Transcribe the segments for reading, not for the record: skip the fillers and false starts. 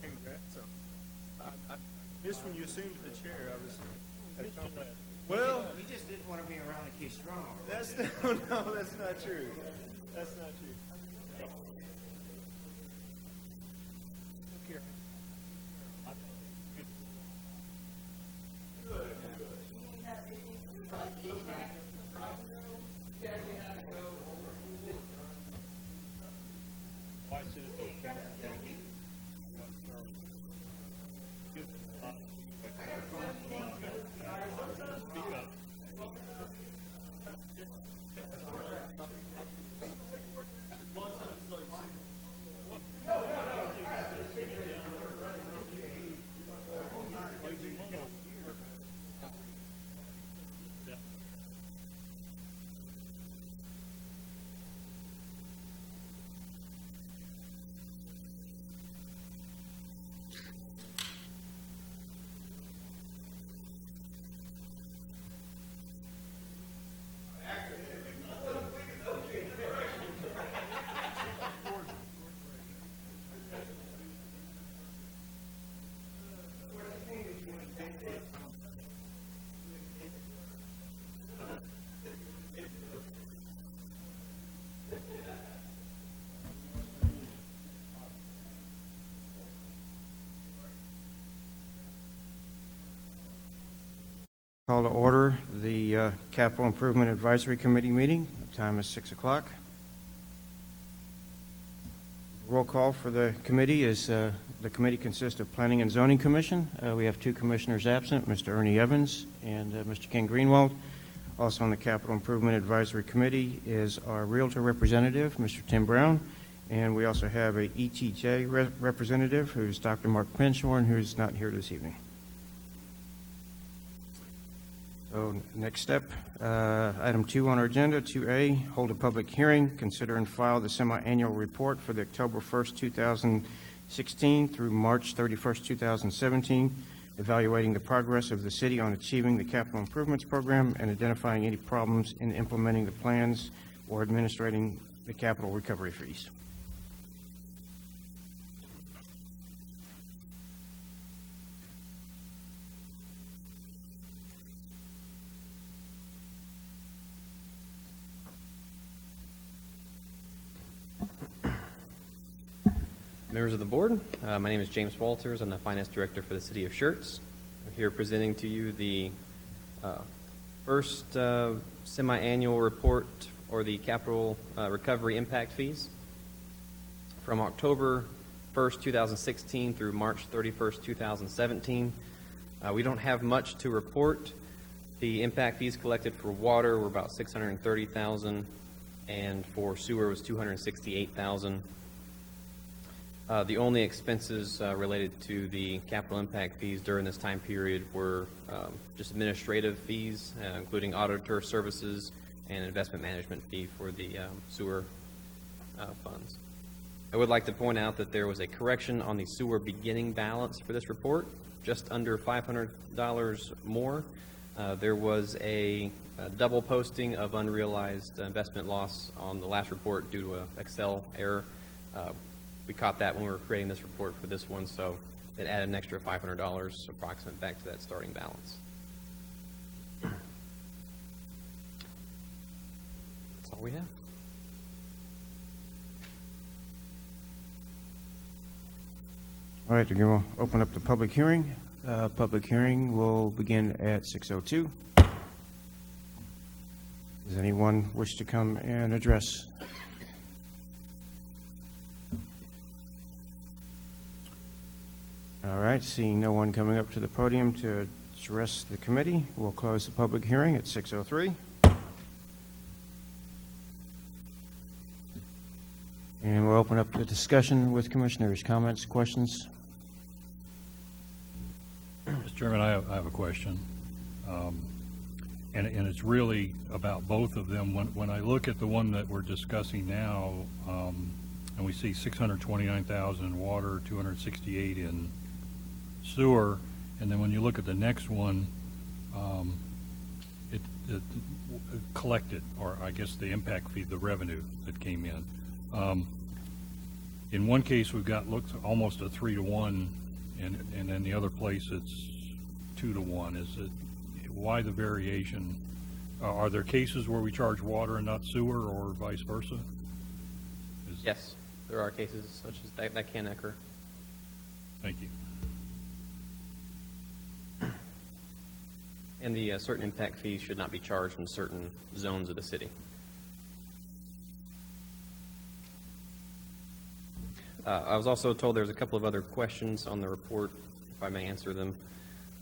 Congrats. I missed when you assumed the chair. I was at a conference. Well, We just didn't want to be around to keep strong. that's no, that's not true. That's not true. Call to order the Capital Improvement Advisory Committee meeting. The time is 6 o'clock. Roll call for the committee is the committee consists of Planning and Zoning Commission. We have two commissioners absent, Mr. Ernie Evans and Mr. Ken Greenwald. Also on the Capital Improvement Advisory Committee is our Realtor representative, Mr. Tim Brown, and we also have a ETJ representative, who's Dr. Mark Pinshorn, who's not here this evening. So next step, item 2 on our agenda, 2A, hold a public hearing, consider and file the semi-annual report for the October 1st, 2016 through March 31st, 2017, evaluating the progress of the city on achieving the capital improvements program and identifying any problems in implementing the plans or administrating the capital recovery fees. Members of the board, my name is James Walters. I'm the finance director for the city of Schertz. I'm here presenting to you the first semi-annual report or the capital recovery impact fees from October 1st, 2016 through March 31st, 2017. We don't have much to report. The impact fees collected for water were about $630,000 and for sewer was $268,000. The only expenses related to the capital impact fees during this time period were just administrative fees, including auditor services and investment management fee for the sewer funds. I would like to point out that there was a correction on the sewer beginning balance for this report, just under $500 more. There was a double posting of unrealized investment loss on the last report due to an Excel error. We caught that when we were creating this report for this one, so it added an extra $500 approximate back to that starting balance. That's all we have. All right, we're going to open up the public hearing. Public hearing will begin at 6:02. Does anyone wish to come and address? All right, seeing no one coming up to the podium to address the committee, we'll close the public hearing at 6:03. And we'll open up the discussion with commissioners. Comments, questions? Mr. Chairman, I have a question, and it's really about both of them. When I look at the one that we're discussing now, and we see $629,000 in water, $268,000 in sewer, and then when you look at the next one, it collected, or I guess the impact fee, the revenue that came in. in one case, we've got looks almost a 3-to-1, and then the other place it's 2-to-1. Is it, why the variation? Are there cases where we charge water and not sewer, or vice versa? Yes, there are cases such as that can occur. Thank you. And the certain impact fees should not be charged in certain zones of the city. I was also told there's a couple of other questions on the report, if I may answer them.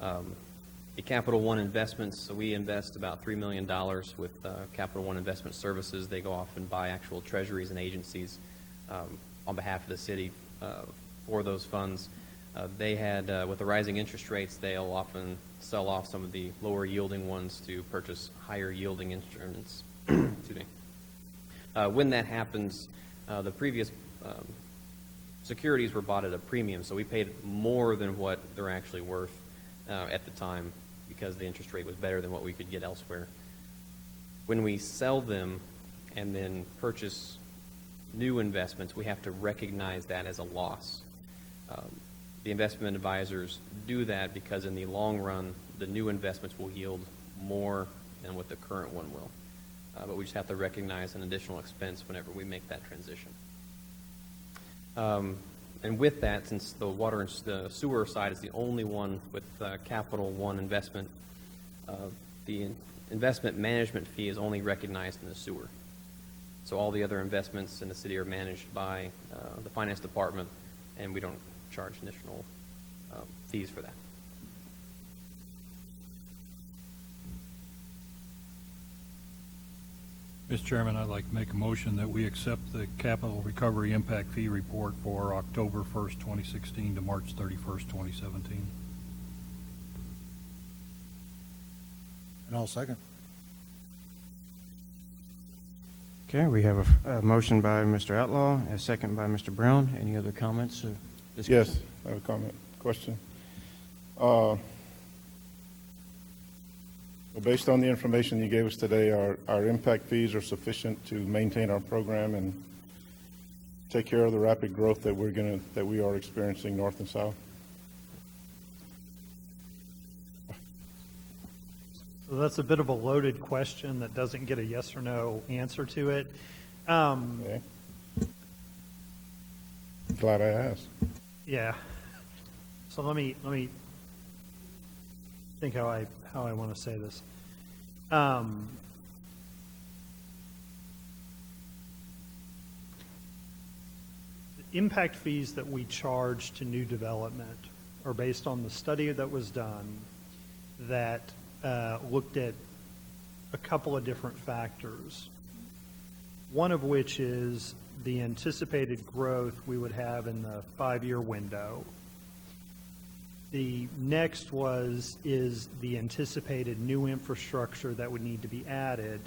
The Capital One investments, so we invest about $3 million with Capital One Investment Services. They go off and buy actual treasuries and agencies on behalf of the city for those funds. They had, with the rising interest rates, they'll often sell off some of the lower yielding ones to purchase higher yielding instruments. Excuse me. When that happens, the previous securities were bought at a premium, so we paid more than what they're actually worth at the time because the interest rate was better than what we could get elsewhere. When we sell them and then purchase new investments, we have to recognize that as a loss. The investment advisors do that because in the long run, the new investments will yield more than what the current one will. But we just have to recognize an additional expense whenever we make that transition. And with that, since the water and the sewer side is the only one with Capital One investment, the investment management fee is only recognized in the sewer. So all the other investments in the city are managed by the finance department, and we don't charge additional fees for that. Mr. Chairman, I'd like to make a motion that we accept the Capital Recovery Impact Fee Report for October 1st, 2016 to March 31st, 2017. And I'll second. Okay, we have a motion by Mr. Outlaw, a second by Mr. Brown. Any other comments or discussion? Yes, I have a comment, question. Well, based on the information you gave us today, our impact fees are sufficient to maintain our program and take care of the rapid growth that we are experiencing north and south. So that's a bit of a loaded question that doesn't get a yes or no answer to it. Okay. Glad I asked. Yeah. So let me think how I want to say this. The impact fees that we charge to new development are based on the study that was done that looked at a couple of different factors. One of which is the anticipated growth we would have in the 5-year window. The next is the anticipated new infrastructure that would need to be added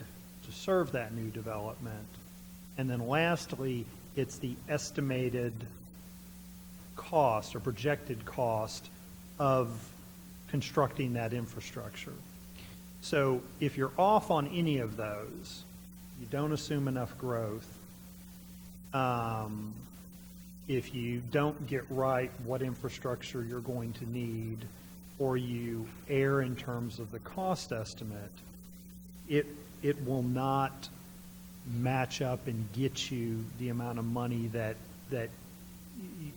to serve that new development. And then lastly, it's the estimated cost or projected cost of constructing that infrastructure. So if you're off on any of those, you don't assume enough growth, if you don't get right what infrastructure you're going to need, or you err in terms of the cost estimate, it will not match up and get you the amount of money that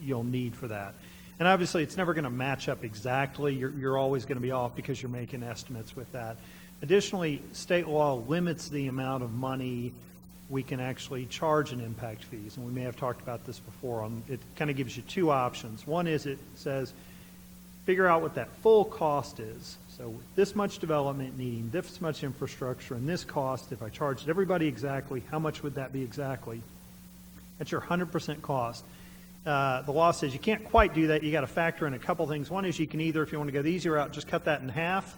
you'll need for that. And obviously, it's never going to match up exactly. You're always going to be off because you're making estimates with that. Additionally, state law limits the amount of money we can actually charge in impact fees, and we may have talked about this before. It kind of gives you two options. One is it says, figure out what that full cost is. So with this much development needing this much infrastructure and this cost, if I charged everybody exactly, how much would that be exactly? That's your 100% cost. The law says you can't quite do that. You got to factor in a couple things. One is you can either, if you want to go the easier route, just cut that in half,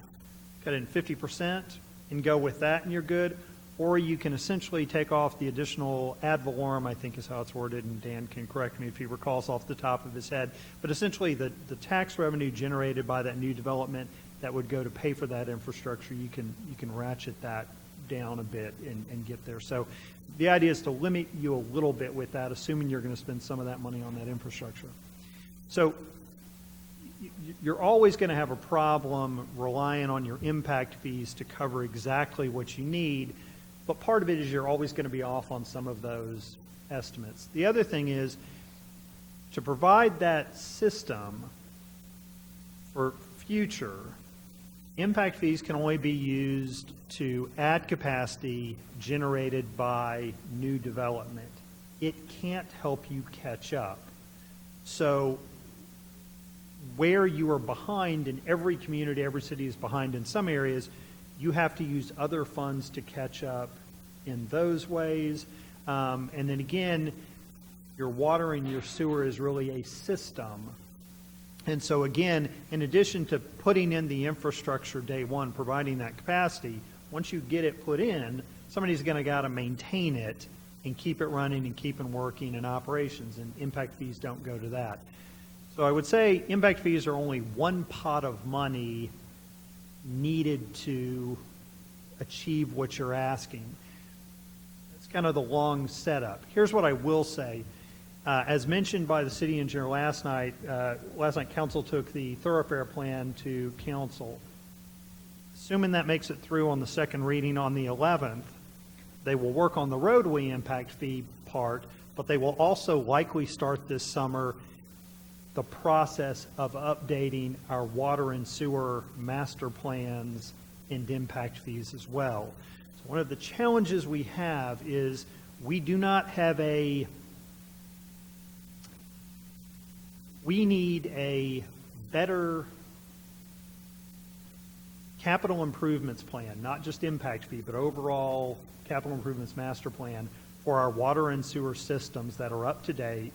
cut it in 50% and go with that and you're good. Or you can essentially take off the additional ad valorem, I think is how it's worded, and Dan can correct me if he recalls off the top of his head. But essentially the tax revenue generated by that new development that would go to pay for that infrastructure, you can ratchet that down a bit and get there. So the idea is to limit you a little bit with that, assuming you're going to spend some of that money on that infrastructure. So you're always going to have a problem relying on your impact fees to cover exactly what you need, but part of it is you're always going to be off on some of those estimates. The other thing is to provide that system for future, impact fees can only be used to add capacity generated by new development. It can't help you catch up. So where you are behind in every community, every city is behind in some areas, you have to use other funds to catch up in those ways. And then again, your water and your sewer is really a system. And so again, in addition to putting in the infrastructure day one, providing that capacity, once you get it put in, somebody's going to got to maintain it and keep it running and keep it working in operations, and impact fees don't go to that. So I would say impact fees are only one pot of money needed to achieve what you're asking. It's kind of the long setup. Here's what I will say. As mentioned by the city engineer last night council took the thoroughfare plan to council. Assuming that makes it through on the second reading on the 11th, they will work on the roadway impact fee part, but they will also likely start this summer the process of updating our water and sewer master plans and impact fees as well. So one of the challenges we have is we do not have we need a better capital improvements plan, not just impact fee, but overall capital improvements master plan for our water and sewer systems that are up to date.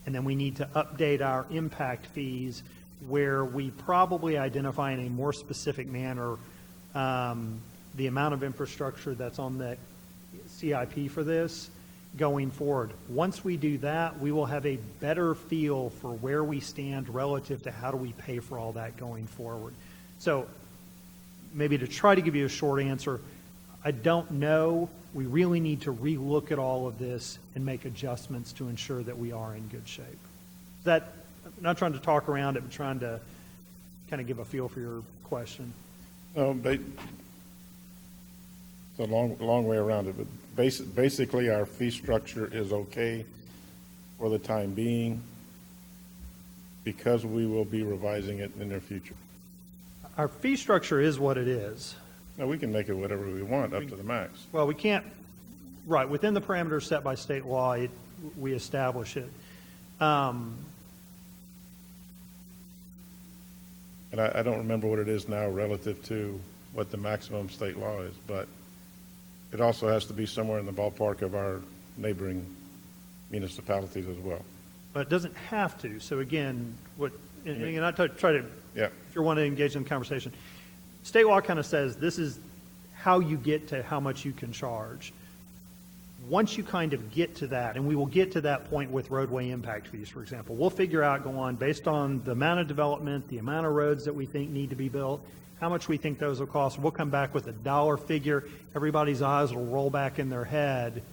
And then we need to update our impact fees where we probably identify in a more specific manner the amount of infrastructure that's on the CIP for this going forward. Once we do that, we will have a better feel for where we stand relative to how do we pay for all that going forward. So maybe to try to give you a short answer, I don't know. We really need to relook at all of this and make adjustments to ensure that we are in good shape. I'm not trying to talk around it, but trying to kind of give a feel for your question. No, it's a long way around it, but basically our fee structure is okay for the time being because we will be revising it in the near future. Our fee structure is what it is. Now, we can make it whatever we want, up to the max. Well, we can't, right, within the parameters set by state law, we establish it. And I don't remember what it is now relative to what the maximum state law is, but it also has to be somewhere in the ballpark of our neighboring municipalities as well. But it doesn't have to. So again, and I try to, Yeah. if you want to engage in the conversation, state law kind of says this is how you get to how much you can charge. Once you kind of get to that, and we will get to that point with roadway impact fees, for example, we'll figure out, go on, based on the amount of development, the amount of roads that we think need to be built, how much we think those will cost. We'll come back with a dollar figure. Everybody's eyes will roll back in their head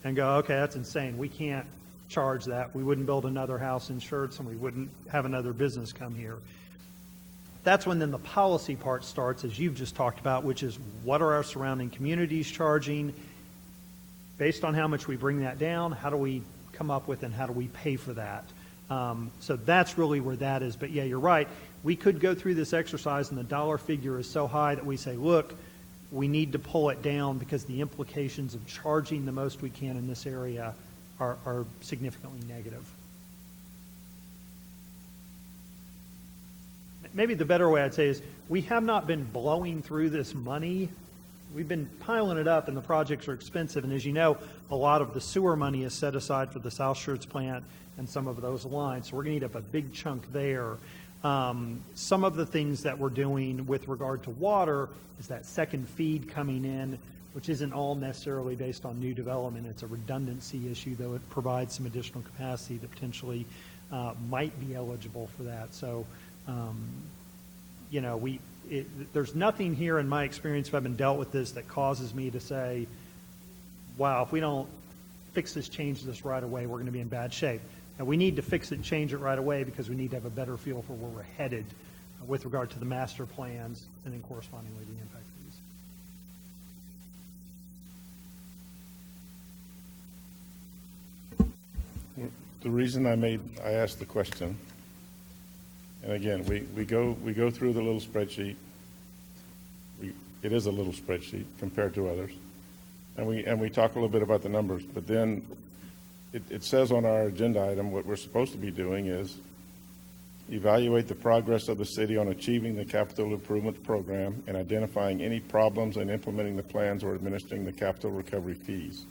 and go, okay, that's insane. We can't charge that. We wouldn't build another house in Schertz, and we wouldn't have another business come here. That's when then the policy part starts, as you've just talked about, which is what are our surrounding communities charging? Based on how much we bring that down, how do we come up with and how do we pay for that? So that's really where that is. But yeah, you're right. We could go through this exercise and the dollar figure is so high that we say, look, we need to pull it down because the implications of charging the most we can in this area are significantly negative. Maybe the better way I'd say is we have not been blowing through this money. We've been piling it up, and the projects are expensive. And as you know, a lot of the sewer money is set aside for the South Schertz plant and some of those lines. So we're going to eat up a big chunk there. Some of the things that we're doing with regard to water is that second feed coming in, which isn't all necessarily based on new development. It's a redundancy issue, though it provides some additional capacity that potentially might be eligible for that. So, there's nothing here in my experience, if I've been dealt with this, that causes me to say, wow, if we don't fix this, change this right away, we're going to be in bad shape. Now, we need to fix it and change it right away because we need to have a better feel for where we're headed with regard to the master plans and then correspondingly the impact fees. The reason I asked the question, and again, we go through the little spreadsheet. It is a little spreadsheet compared to others, and we talk a little bit about the numbers. But then it says on our agenda item what we're supposed to be doing is evaluate the progress of the city on achieving the capital improvement program and identifying any problems and implementing the plans or administering the capital recovery fees.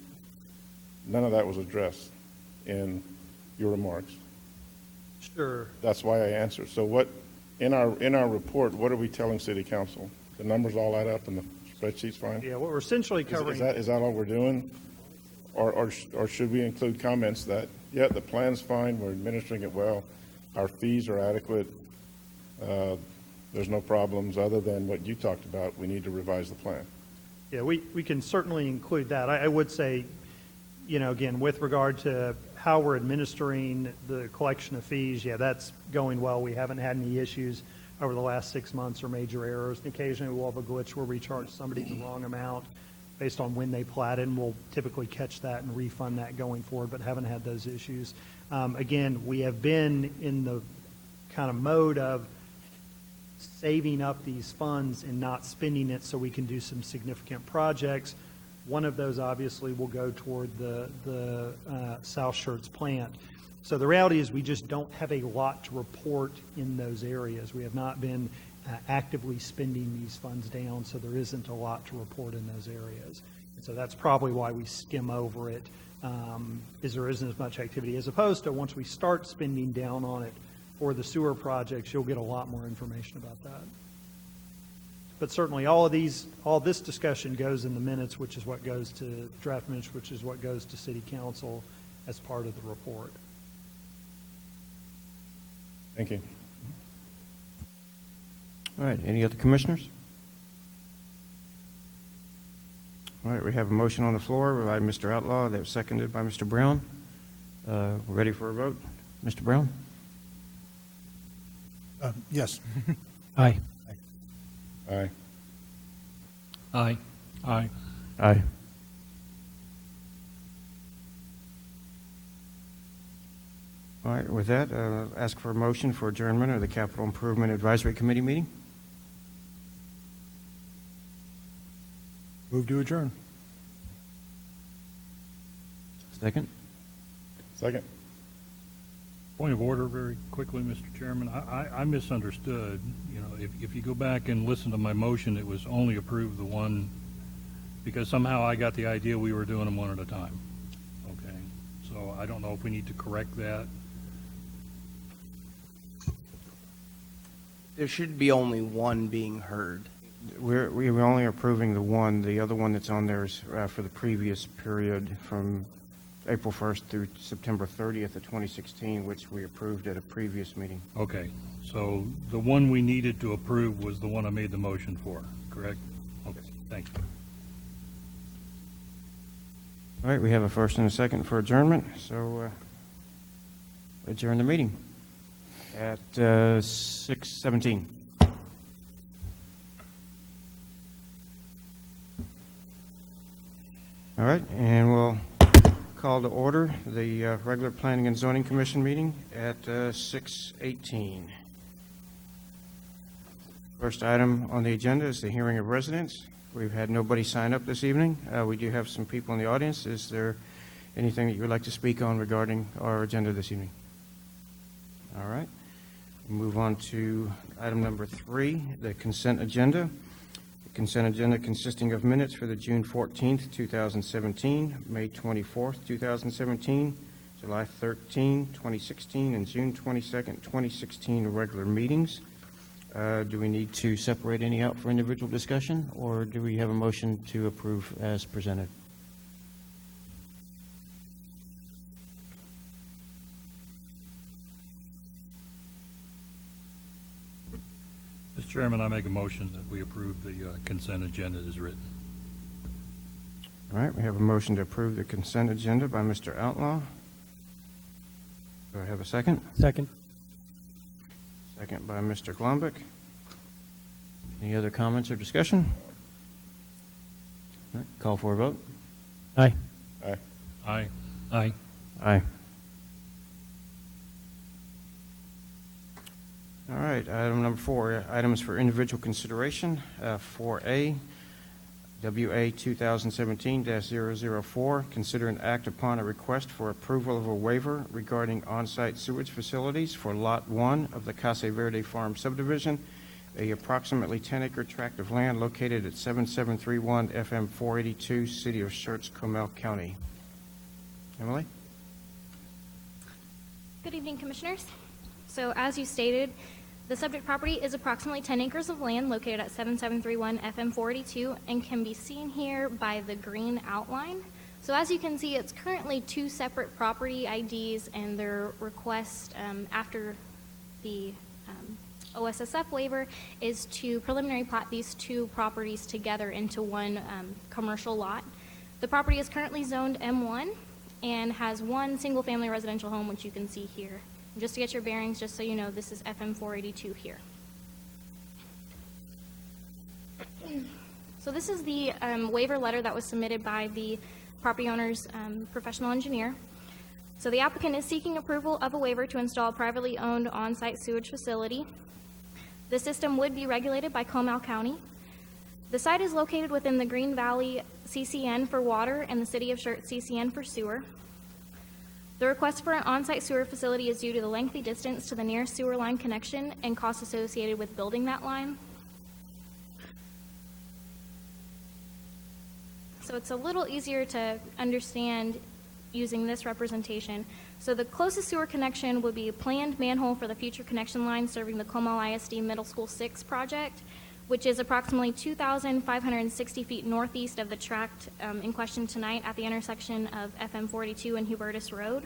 None of that was addressed in your remarks. Sure. That's why I answered. So what, in our report, what are we telling city council? The numbers all add up and the spreadsheet's fine? Yeah, what we're essentially Is covering. that all we're doing? Or should we include comments that, yeah, the plan's fine, we're administering it well, our fees are adequate, there's no problems other than what you talked about, we need to revise the plan? Yeah, we can certainly include that. I would say, again, with regard to how we're administering the collection of fees, yeah, that's going well. We haven't had any issues over the last 6 months or major errors. Occasionally we'll have a glitch where we charge somebody the wrong amount based on when they platted, and we'll typically catch that and refund that going forward, but haven't had those issues. Again, we have been in the kind of mode of saving up these funds and not spending it so we can do some significant projects. One of those obviously will go toward the South Schertz plant. So the reality is we just don't have a lot to report in those areas. We have not been actively spending these funds down, so there isn't a lot to report in those areas. And so that's probably why we skim over it, is there isn't as much activity, as opposed to once we start spending down on it for the sewer projects, you'll get a lot more information about that. But certainly all this discussion goes in the minutes, which is what goes to draft minutes, which is what goes to city council as part of the report. Thank you. All right, any other commissioners? All right, we have a motion on the floor by Mr. Outlaw that was seconded by Mr. Brown. We're ready for a vote. Mr. Brown? Yes. Aye. Aye. Aye. Aye. Aye. All right, with that, ask for a motion for adjournment of the Capital Improvement Advisory Committee meeting. Move to adjourn. Second? Second. Point of order very quickly, Mr. Chairman. I misunderstood. If you go back and listen to my motion, it was only approve the one, because somehow I got the idea we were doing them one at a time. Okay, so I don't know if we need to correct that. There should be only one being heard. We're only approving the one. The other one that's on there is for the previous period from April 1st through September 30th of 2016, which we approved at a previous meeting. Okay, so the one we needed to approve was the one I made the motion for, correct? Okay, thanks. All right, we have a first and a second for adjournment, so adjourn the meeting at 6:17. All right, and we'll call to order the regular Planning and Zoning Commission meeting at 6:18. First item on the agenda is the hearing of residents. We've had nobody sign up this evening. We do have some people in the audience. Is there anything that you would like to speak on regarding our agenda this evening? All right. We'll move on to item number 3, the consent agenda. The consent agenda consisting of minutes for the June 14th, 2017, May 24th, 2017, July 13, 2016, and June 22nd, 2016 regular meetings. Do we need to separate any out for individual discussion, or do we have a motion to approve as presented? Mr. Mr. Chairman, I make a motion that we approve the consent agenda as written. All right, we have a motion to approve the consent agenda by Mr. Outlaw. Do I have a second? Second. Second by Mr. Glombeck. Any other comments or discussion? All right, call for a vote. Aye. Aye. Aye. Aye. Aye. All right, item number 4, items for individual consideration. 4A, WA 2017-004, consider and act upon a request for approval of a waiver regarding on-site sewage facilities for Lot 1 of the Casa Verde Farm subdivision, a approximately 10-acre tract of land located at 7731 FM 482, City of Schertz, Comal County. Emily? Good evening, Commissioners. So as you stated, the subject property is approximately 10 acres of land located at 7731 FM 482 and can be seen here by the green outline. So as you can see, it's currently 2 separate property IDs, and their request after the OSSF waiver is to preliminary plat these 2 properties together into one commercial lot. The property is currently zoned M1 and has 1 single-family residential home, which you can see here. Just to get your bearings, just so you know, this is FM 482 here. So this is the waiver letter that was submitted by the property owner's professional engineer. So the applicant is seeking approval of a waiver to install a privately owned on-site sewage facility. The system would be regulated by Comal County. The site is located within the Green Valley CCN for water and the City of Schertz CCN for sewer. The request for an on-site sewer facility is due to the lengthy distance to the nearest sewer line connection and costs associated with building that line. So it's a little easier to understand using this representation. So the closest sewer connection would be a planned manhole for the future connection line serving the Comal ISD Middle School 6 project, which is approximately 2,560 feet northeast of the tract in question tonight at the intersection of FM 42 and Hubertus Road.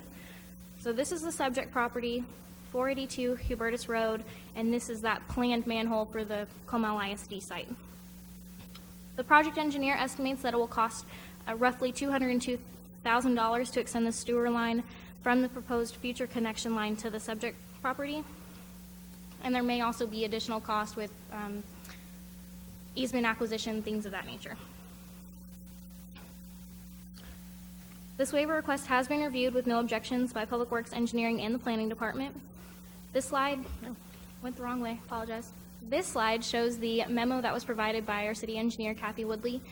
So this is the subject property, 482 Hubertus Road, and this is that planned manhole for the Comal ISD site. The project engineer estimates that it will cost roughly $202,000 to extend the sewer line from the proposed future connection line to the subject property. And there may also be additional cost with easement acquisition, things of that nature. This waiver request has been reviewed with no objections by Public Works Engineering and the Planning Department. This slide, went the wrong way, apologize. This slide shows the memo that was provided by our city engineer, Kathy Woodley,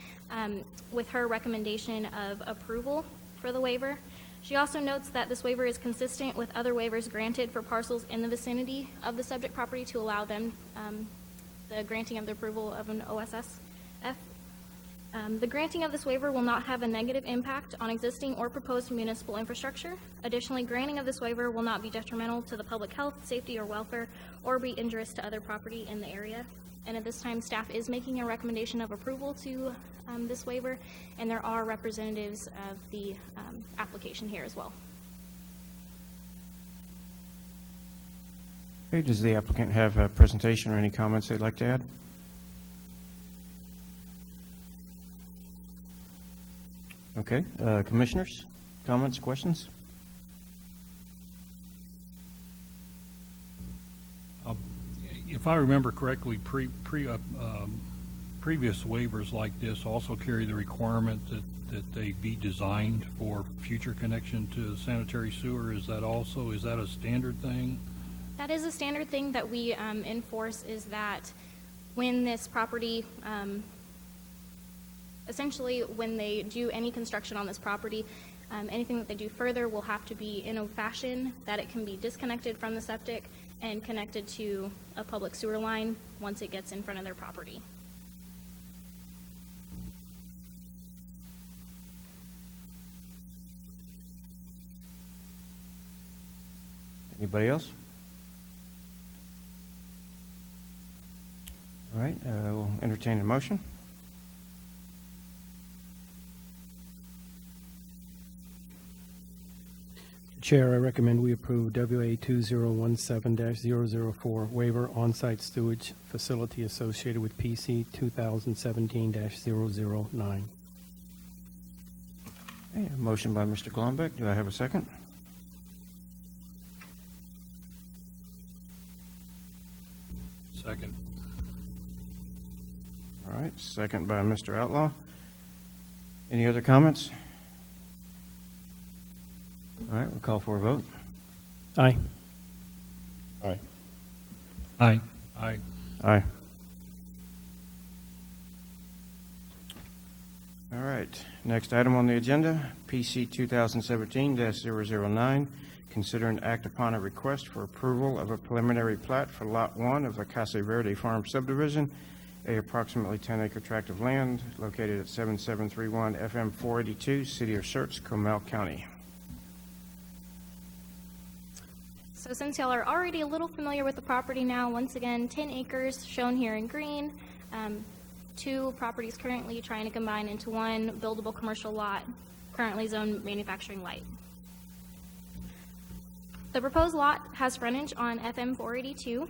with her recommendation of approval for the waiver. She also notes that this waiver is consistent with other waivers granted for parcels in the vicinity of the subject property to allow them the granting of the approval of an OSSF. The granting of this waiver will not have a negative impact on existing or proposed municipal infrastructure. Additionally, granting of this waiver will not be detrimental to the public health, safety, or welfare, or be injurious to other property in the area. And at this time, staff is making a recommendation of approval to this waiver, and there are representatives of the application here as well. Okay, does the applicant have a presentation or any comments they'd like to add? Okay, commissioners, comments, questions? If I remember correctly, previous waivers like this also carry the requirement that they be designed for future connection to sanitary sewer. Is that a standard thing? That is a standard thing that we enforce, is that when this property, essentially when they do any construction on this property, anything that they do further will have to be in a fashion that it can be disconnected from the septic and connected to a public sewer line once it gets in front of their property. Anybody else? All right, we'll entertain a motion. Chair, I recommend we approve WA 2017-004 waiver on-site sewage facility associated with PC 2017-009. Okay, a motion by Mr. Glombeck. Do I have a second? Second. All right, second by Mr. Outlaw. Any other comments? All right, we'll call for a vote. Aye. Aye. Aye. Aye. Aye. All right, next item on the agenda, PC 2017-009, consider and act upon a request for approval of a preliminary plat for Lot 1 of the Casa Verde Farm subdivision, a approximately 10-acre tract of land located at 7731 FM 482, City of Schertz, Comal County. So since y'all are already a little familiar with the property now, once again, 10 acres shown here in green. Two properties currently trying to combine into one buildable commercial lot, currently zoned manufacturing light. The proposed lot has frontage on FM 482,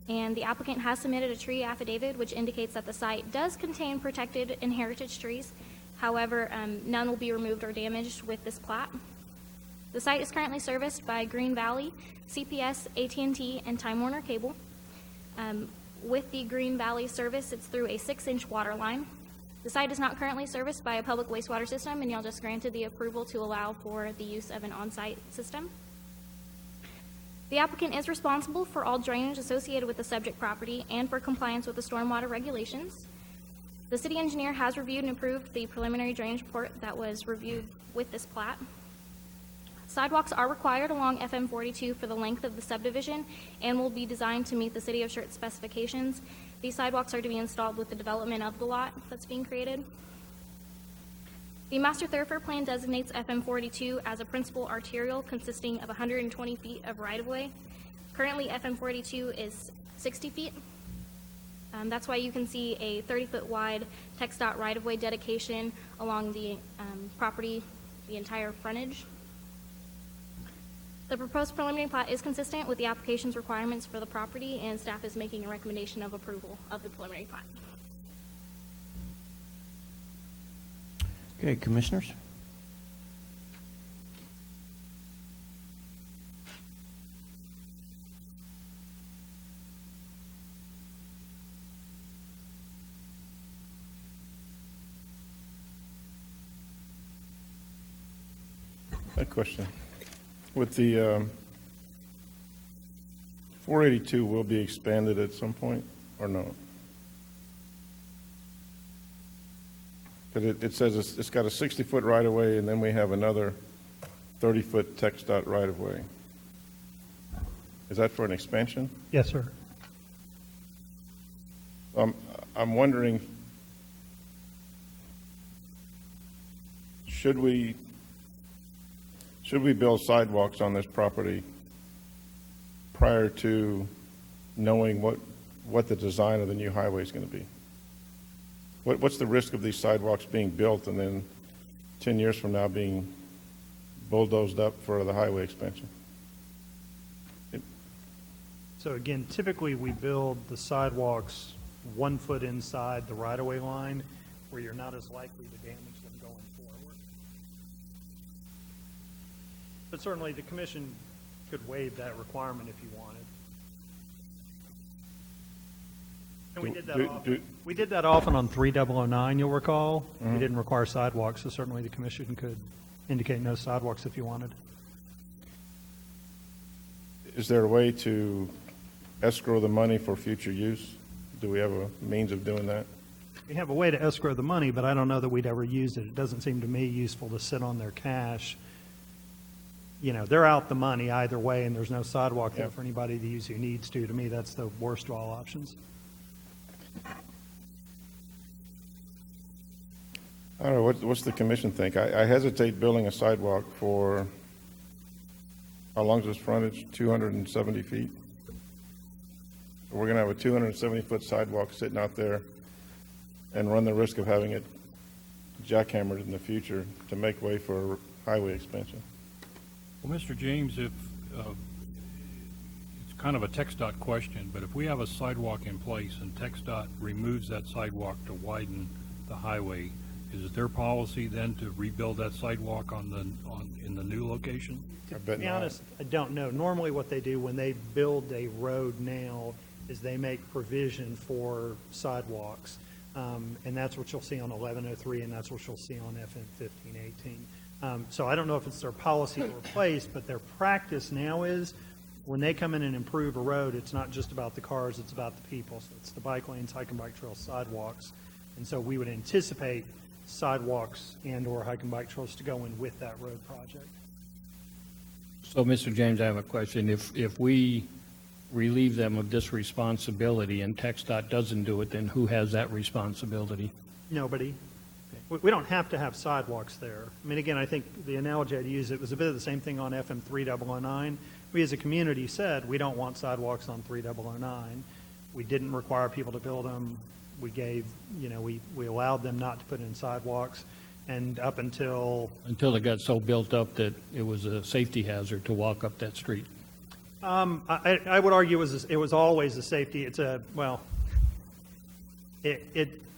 and the applicant has submitted a tree affidavit which indicates that the site does contain protected and heritage trees. However, none will be removed or damaged with this plat. The site is currently serviced by Green Valley, CPS, AT&T, and Time Warner Cable. With the Green Valley service, it's through a 6-inch water line. The site is not currently serviced by a public wastewater system, and y'all just granted the approval to allow for the use of an on-site system. The applicant is responsible for all drainage associated with the subject property and for compliance with the stormwater regulations. The city engineer has reviewed and approved the preliminary drainage report that was reviewed with this plat. Sidewalks are required along FM 42 for the length of the subdivision and will be designed to meet the City of Schertz specifications. These sidewalks are to be installed with the development of the lot that's being created. The master thoroughfare plan designates FM 42 as a principal arterial consisting of 120 feet of right-of-way. Currently, FM 42 is 60 feet. That's why you can see a 30-foot wide TxDOT right-of-way dedication along the property, the entire frontage. The proposed preliminary plat is consistent with the application's requirements for the property, and staff is making a recommendation of approval of the preliminary plat. Okay, commissioners? A question. With the 482 will be expanded at some point, or no? Because it says it's got a 60-foot right-of-way, and then we have another 30-foot TxDOT right-of-way. Is that for an expansion? Yes, sir. I'm wondering, should we build sidewalks on this property prior to knowing what the design of the new highway is going to be? What's the risk of these sidewalks being built and then 10 years from now being bulldozed up for the highway expansion? So again, typically we build the sidewalks 1 foot inside the right-of-way line where you're not as likely to damage them going forward. But certainly the commission could waive that requirement if you wanted. And we did that often. We did that often on 3009, you'll recall. We didn't require sidewalks, so certainly the commission could indicate no sidewalks if you wanted. Is there a way to escrow the money for future use? Do we have a means of doing that? We have a way to escrow the money, but I don't know that we'd ever use it. It doesn't seem to me useful to sit on their cash. You know, they're out the money either way, and there's no sidewalk there for anybody to use who needs to. To me, that's the worst of all options. I don't know, what's the commission think? I hesitate building a sidewalk for, how long is this frontage? 270 feet? So we're going to have a 270-foot sidewalk sitting out there and run the risk of having it jackhammered in the future to make way for highway expansion. Well, Mr. James, if, it's kind of a TxDOT question, but if we have a sidewalk in place and TxDOT removes that sidewalk to widen the highway, is it their policy then to rebuild that sidewalk in the new location? I bet To be not. honest, I don't know. Normally what they do when they build a road now is they make provision for sidewalks. And that's what you'll see on 1103, and that's what you'll see on FM 1518. So I don't know if it's their policy to replace, but their practice now is when they come in and improve a road, it's not just about the cars, it's about the people. So it's the bike lanes, hike and bike trails, sidewalks. And so we would anticipate sidewalks and/or hike and bike trails to go in with that road project. So, Mr. James, I have a question. If we relieve them of this responsibility and TxDOT doesn't do it, then who has that responsibility? Nobody. We don't have to have sidewalks there. I mean, again, I think the analogy I'd use, it was a bit of the same thing on FM 3009. We as a community said, we don't want sidewalks on 3009. We didn't require people to build them. We gave, we allowed them not to put in sidewalks. And up until Until it got so built up that it was a safety hazard to walk up that street. I would argue it was always a safety.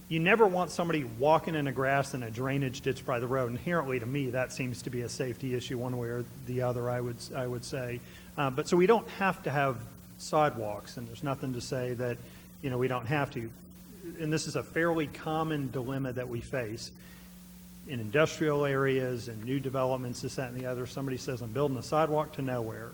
You never want somebody walking in the grass in a drainage ditch by the road. Inherently, to me, that seems to be a safety issue one way or the other, I would say. But so we don't have to have sidewalks, and there's nothing to say that, we don't have to. And this is a fairly common dilemma that we face in industrial areas and new developments, this, that, and the other. Somebody says, I'm building a sidewalk to nowhere.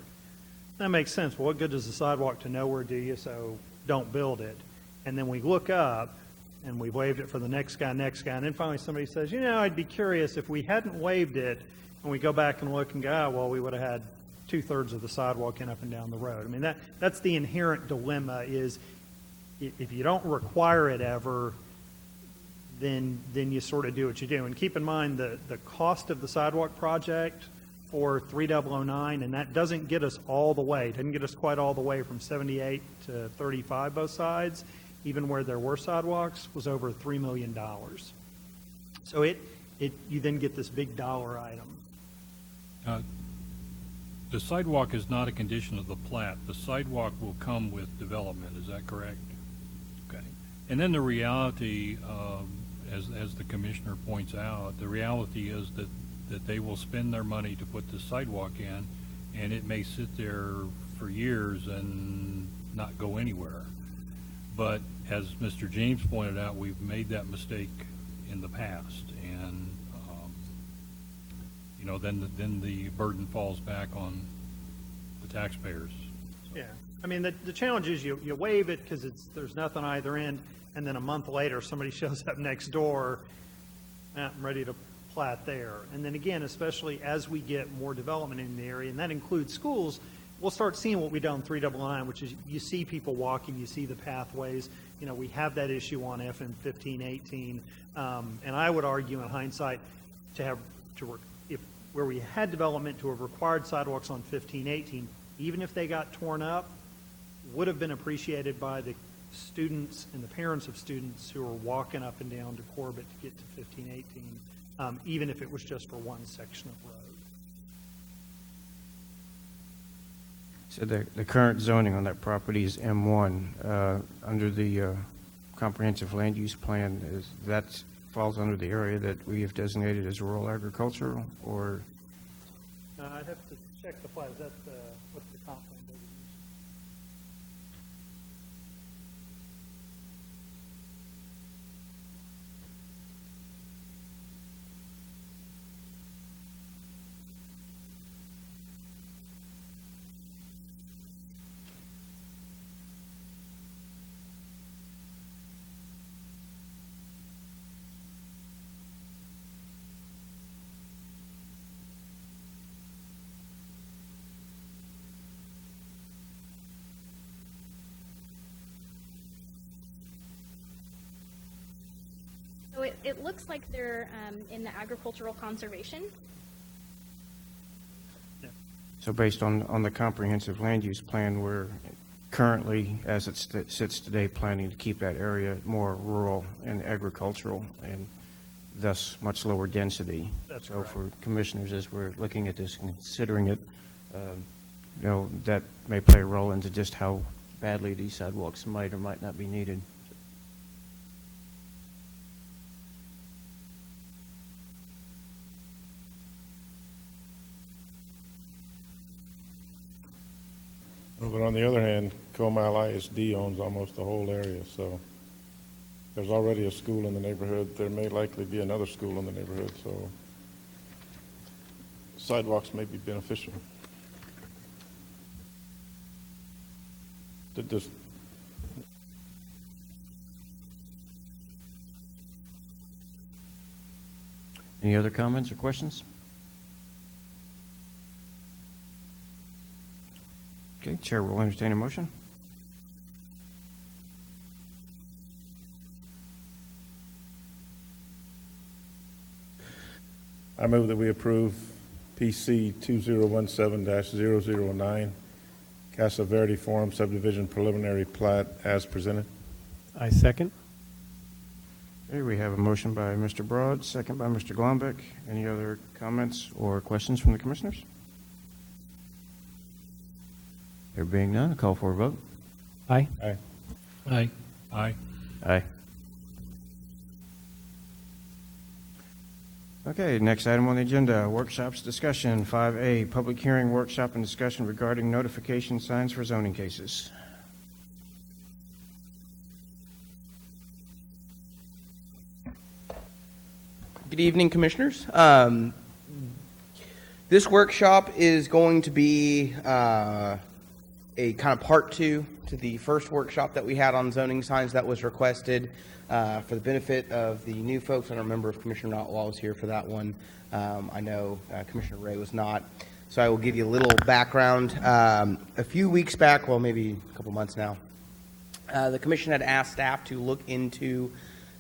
That makes sense. Well, what good does a sidewalk to nowhere do you? So don't build it. And then we look up and we waived it for the next guy. And then finally somebody says, I'd be curious if we hadn't waived it, and we go back and look and go, well, we would have had 2/3 of the sidewalk in up and down the road. I mean, that's the inherent dilemma is if you don't require it ever, then you sort of do what you do. And keep in mind the cost of the sidewalk project for 3009, and that doesn't get us all the way. It doesn't get us quite all the way from 78 to 35 both sides, even where there were sidewalks, was over $3 million. So you then get this big dollar item. The sidewalk is not a condition of the plat. The sidewalk will come with development, is that correct? Okay. And then the reality, as the commissioner points out, the reality is that they will spend their money to put the sidewalk in, and it may sit there for years and not go anywhere. But as Mr. James pointed out, we've made that mistake in the past, and then the burden falls back on the taxpayers. Yeah. I mean, the challenge is you waive it because there's nothing either end, and then a month later somebody shows up next door, I'm ready to plat there. And then again, especially as we get more development in the area, and that includes schools, we'll start seeing what we done in 3009, which is you see people walking, you see the pathways. We have that issue on FM 1518, and I would argue in hindsight where we had development to have required sidewalks on 1518, even if they got torn up, would have been appreciated by the students and the parents of students who are walking up and down to Corbett to get to 1518, even if it was just for one section of road. So the current zoning on that property is M1. Under the comprehensive land use plan, that falls under the area that we have designated as rural agricultural, or? I'd have to check the plat. Is that what's the comp plan designation? So it looks like they're in the agricultural conservation. So based on the comprehensive land use plan, we're currently, as it sits today, planning to keep that area more rural and agricultural, and thus much lower density. That's so correct. for commissioners, as we're looking at this and considering it, that may play a role into just how badly these sidewalks might or might not be needed. But on the other hand, Comile ISD owns almost the whole area, so there's already a school in the neighborhood. There may likely be another school in the neighborhood, so sidewalks may be beneficial. Did this, Any other comments or questions? Okay, Chair will entertain a motion. I move that we approve PC 2017-009, Casa Verde Farm Subdivision Preliminary Plat as presented. I second. Okay, we have a motion by Mr. Broad, second by Mr. Glombeck. Any other comments or questions from the commissioners? There being none, a call for a vote. Aye. Aye. Aye. Aye. Aye. Okay, next item on the agenda, workshops discussion, 5A, public hearing, workshop, and discussion regarding notification signs for zoning cases. Good evening, Commissioners. This workshop is going to be a kind of part two to the first workshop that we had on zoning signs that was requested for the benefit of the new folks. I don't remember if Commissioner Notwell was here for that one. I know Commissioner Ray was not. So I will give you a little background. A few weeks back, well, maybe a couple months now, the Commission had asked staff to look into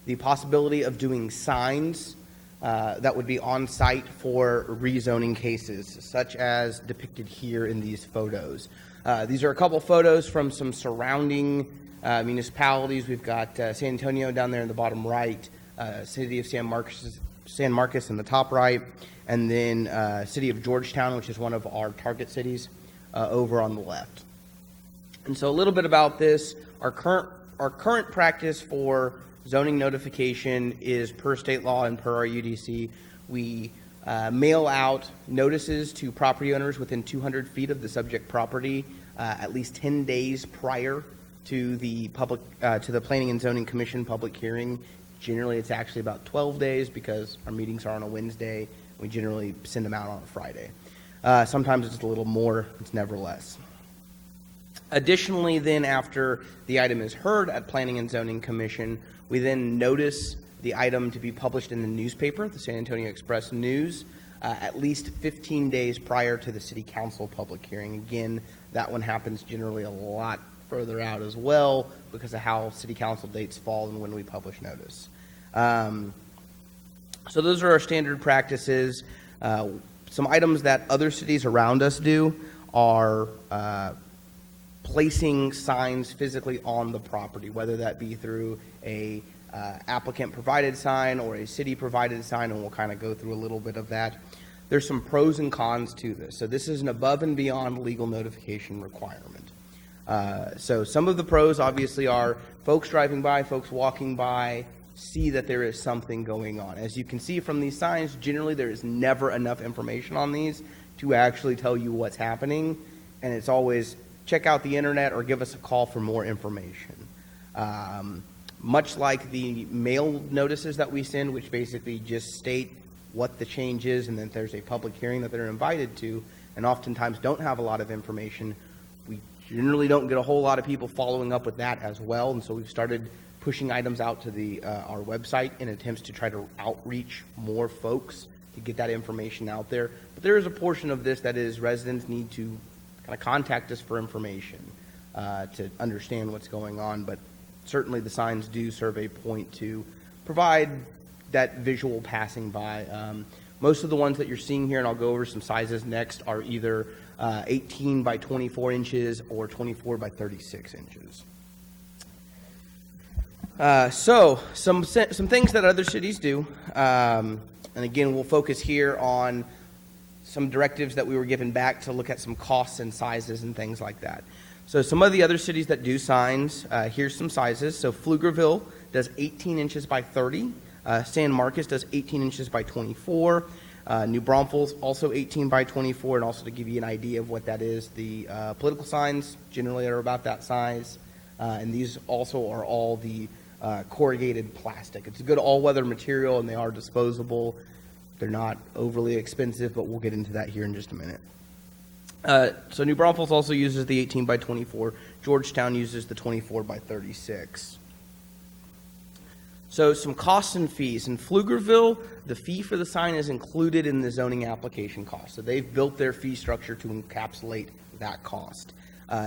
the possibility of doing signs that would be on site for rezoning cases, such as depicted here in these photos. These are a couple photos from some surrounding municipalities. We've got San Antonio down there in the bottom right, City of San Marcos in the top right, and then City of Georgetown, which is one of our target cities, over on the left. And so a little bit about this. Our current practice for zoning notification is per state law and per our UDC. We mail out notices to property owners within 200 feet of the subject property at least 10 days prior to the Planning and Zoning Commission public hearing. Generally, it's actually about 12 days because our meetings are on a Wednesday. We generally send them out on a Friday. Sometimes it's a little more. It's never less. Additionally, then after the item is heard at Planning and Zoning Commission, we then notice the item to be published in the newspaper, the San Antonio Express News, at least 15 days prior to the City Council public hearing. Again, that one happens generally a lot further out as well because of how City Council dates fall and when we publish notice. So those are our standard practices. Some items that other cities around us do are placing signs physically on the property, whether that be through a applicant provided sign or a city provided sign, and we'll kind of go through a little bit of that. There's some pros and cons to this. So this is an above and beyond legal notification requirement. So some of the pros obviously are folks driving by, folks walking by, see that there is something going on. As you can see from these signs, generally there is never enough information on these to actually tell you what's happening, and it's always check out the internet or give us a call for more information. Much like the mail notices that we send, which basically just state what the change is and that there's a public hearing that they're invited to, and oftentimes don't have a lot of information, we generally don't get a whole lot of people following up with that as well, and so we've started pushing items out to our website in attempts to try to outreach more folks to get that information out there. But there is a portion of this that is residents need to kind of contact us for information to understand what's going on, but certainly the signs do serve a point to provide that visual passing by. Most of the ones that you're seeing here, and I'll go over some sizes next, are either 18 by 24 inches or 24 by 36 inches. So some things that other cities do, and again, we'll focus here on some directives that we were given back to look at some costs and sizes and things like that. So some of the other cities that do signs, here's some sizes. So Pflugerville does 18 inches by 30. San Marcos does 18 inches by 24. New Braunfels also 18 by 24. And also to give you an idea of what that is, the political signs generally are about that size. And these also are all the corrugated plastic. It's a good all-weather material, and they are disposable. They're not overly expensive, but we'll get into that here in just a minute. So New Braunfels also uses the 18 by 24. Georgetown uses the 24 by 36. So some costs and fees. In Pflugerville, the fee for the sign is included in the zoning application cost. So they've built their fee structure to encapsulate that cost.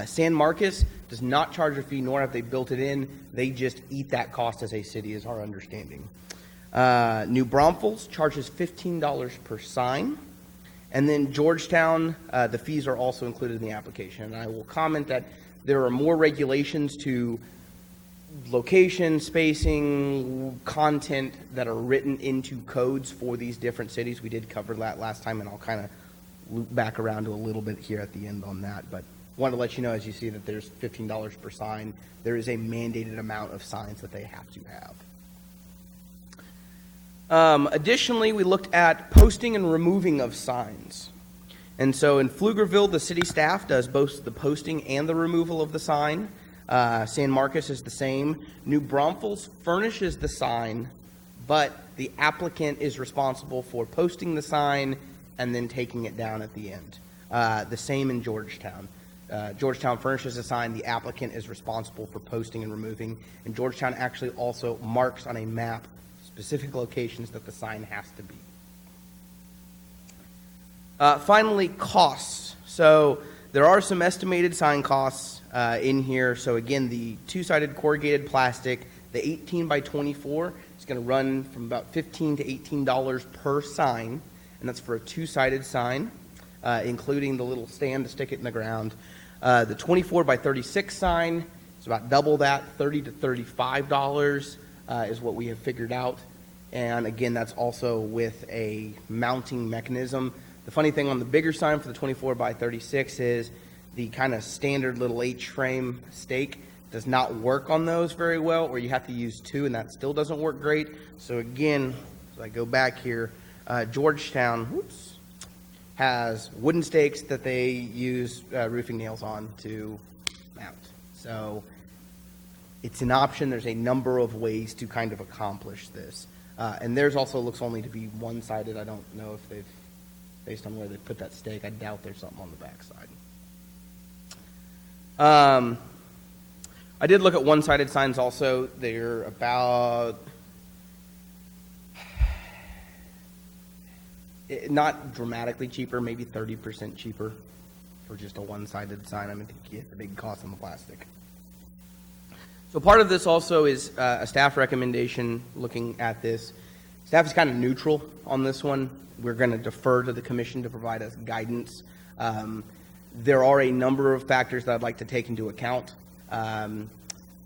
San Marcos does not charge a fee, nor have they built it in. They just eat that cost as a city, is our understanding. New Braunfels charges $15 per sign. And then Georgetown, the fees are also included in the application. And I will comment that there are more regulations to location, spacing, content that are written into codes for these different cities. We did cover that last time, and I'll kind of loop back around to a little bit here at the end on that. But wanted to let you know, as you see that there's $15 per sign, there is a mandated amount of signs that they have to have. Additionally, we looked at posting and removing of signs. And so in Pflugerville, the city staff does both the posting and the removal of the sign. San Marcos is the same. New Braunfels furnishes the sign, but the applicant is responsible for posting the sign and then taking it down at the end. The same in Georgetown. Georgetown furnishes a sign, the applicant is responsible for posting and removing, and Georgetown actually also marks on a map specific locations that the sign has to be. Finally, costs. So there are some estimated sign costs in here. So again, the two-sided corrugated plastic, the 18 by 24 is going to run from about $15 to $18 per sign, and that's for a two-sided sign, including the little stand to stick it in the ground. The 24 by 36 sign is about double that, $30 to $35 is what we have figured out. And again, that's also with a mounting mechanism. The funny thing on the bigger sign for the 24 by 36 is the kind of standard little H-frame stake does not work on those very well, or you have to use two, and that still doesn't work great. So again, as I go back here, Georgetown, has wooden stakes that they use roofing nails on to mount. So it's an option. There's a number of ways to kind of accomplish this. And theirs also looks only to be one-sided. I don't know if they've, based on where they put that stake, I doubt there's something on the back side. I did look at one-sided signs also. They're about, not dramatically cheaper, maybe 30% cheaper for just a one-sided sign. I mean, I think you get the big cost on the plastic. So part of this also is a staff recommendation looking at this. Staff is kind of neutral on this one. We're going to defer to the commission to provide us guidance. There are a number of factors that I'd like to take into account.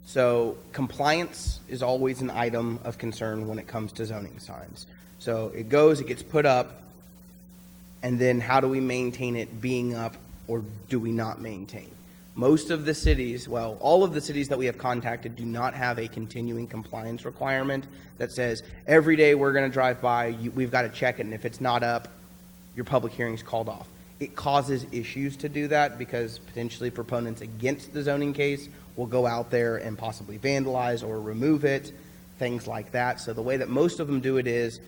So compliance is always an item of concern when it comes to zoning signs. So it gets put up, and then how do we maintain it being up, or do we not maintain? Most of the cities, well, all of the cities that we have contacted do not have a continuing compliance requirement that says every day we're going to drive by, we've got to check it, and if it's not up, your public hearing's called off. It causes issues to do that because potentially proponents against the zoning case will go out there and possibly vandalize or remove it, things like that. So the way that most of them do it is,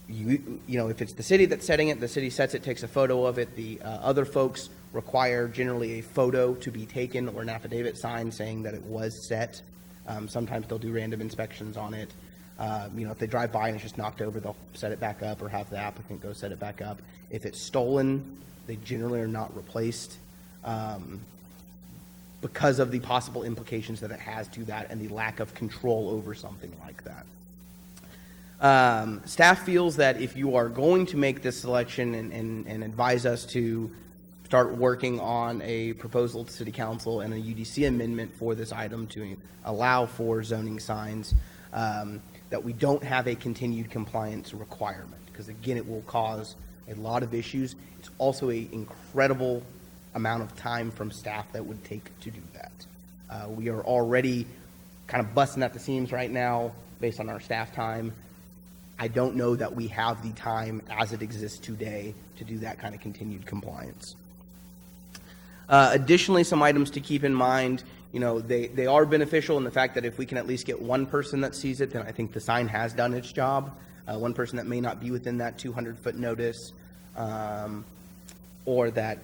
you know, if it's the city that's setting it, the city sets it, takes a photo of it. The other folks require generally a photo to be taken or an affidavit signed saying that it was set. Sometimes they'll do random inspections on it. You know, if they drive by and it's just knocked over, they'll set it back up or have the applicant go set it back up. If it's stolen, they generally are not replaced because of the possible implications that it has to that and the lack of control over something like that. Staff feels that if you are going to make this selection and advise us to start working on a proposal to City Council and a UDC amendment for this item to allow for zoning signs, that we don't have a continued compliance requirement, because again, it will cause a lot of issues. It's also an incredible amount of time from staff that would take to do that. We are already kind of busting at the seams right now based on our staff time. I don't know that we have the time as it exists today to do that kind of continued compliance. Additionally, some items to keep in mind, they are beneficial in the fact that if we can at least get one person that sees it, then I think the sign has done its job. One person that may not be within that 200-foot notice, or that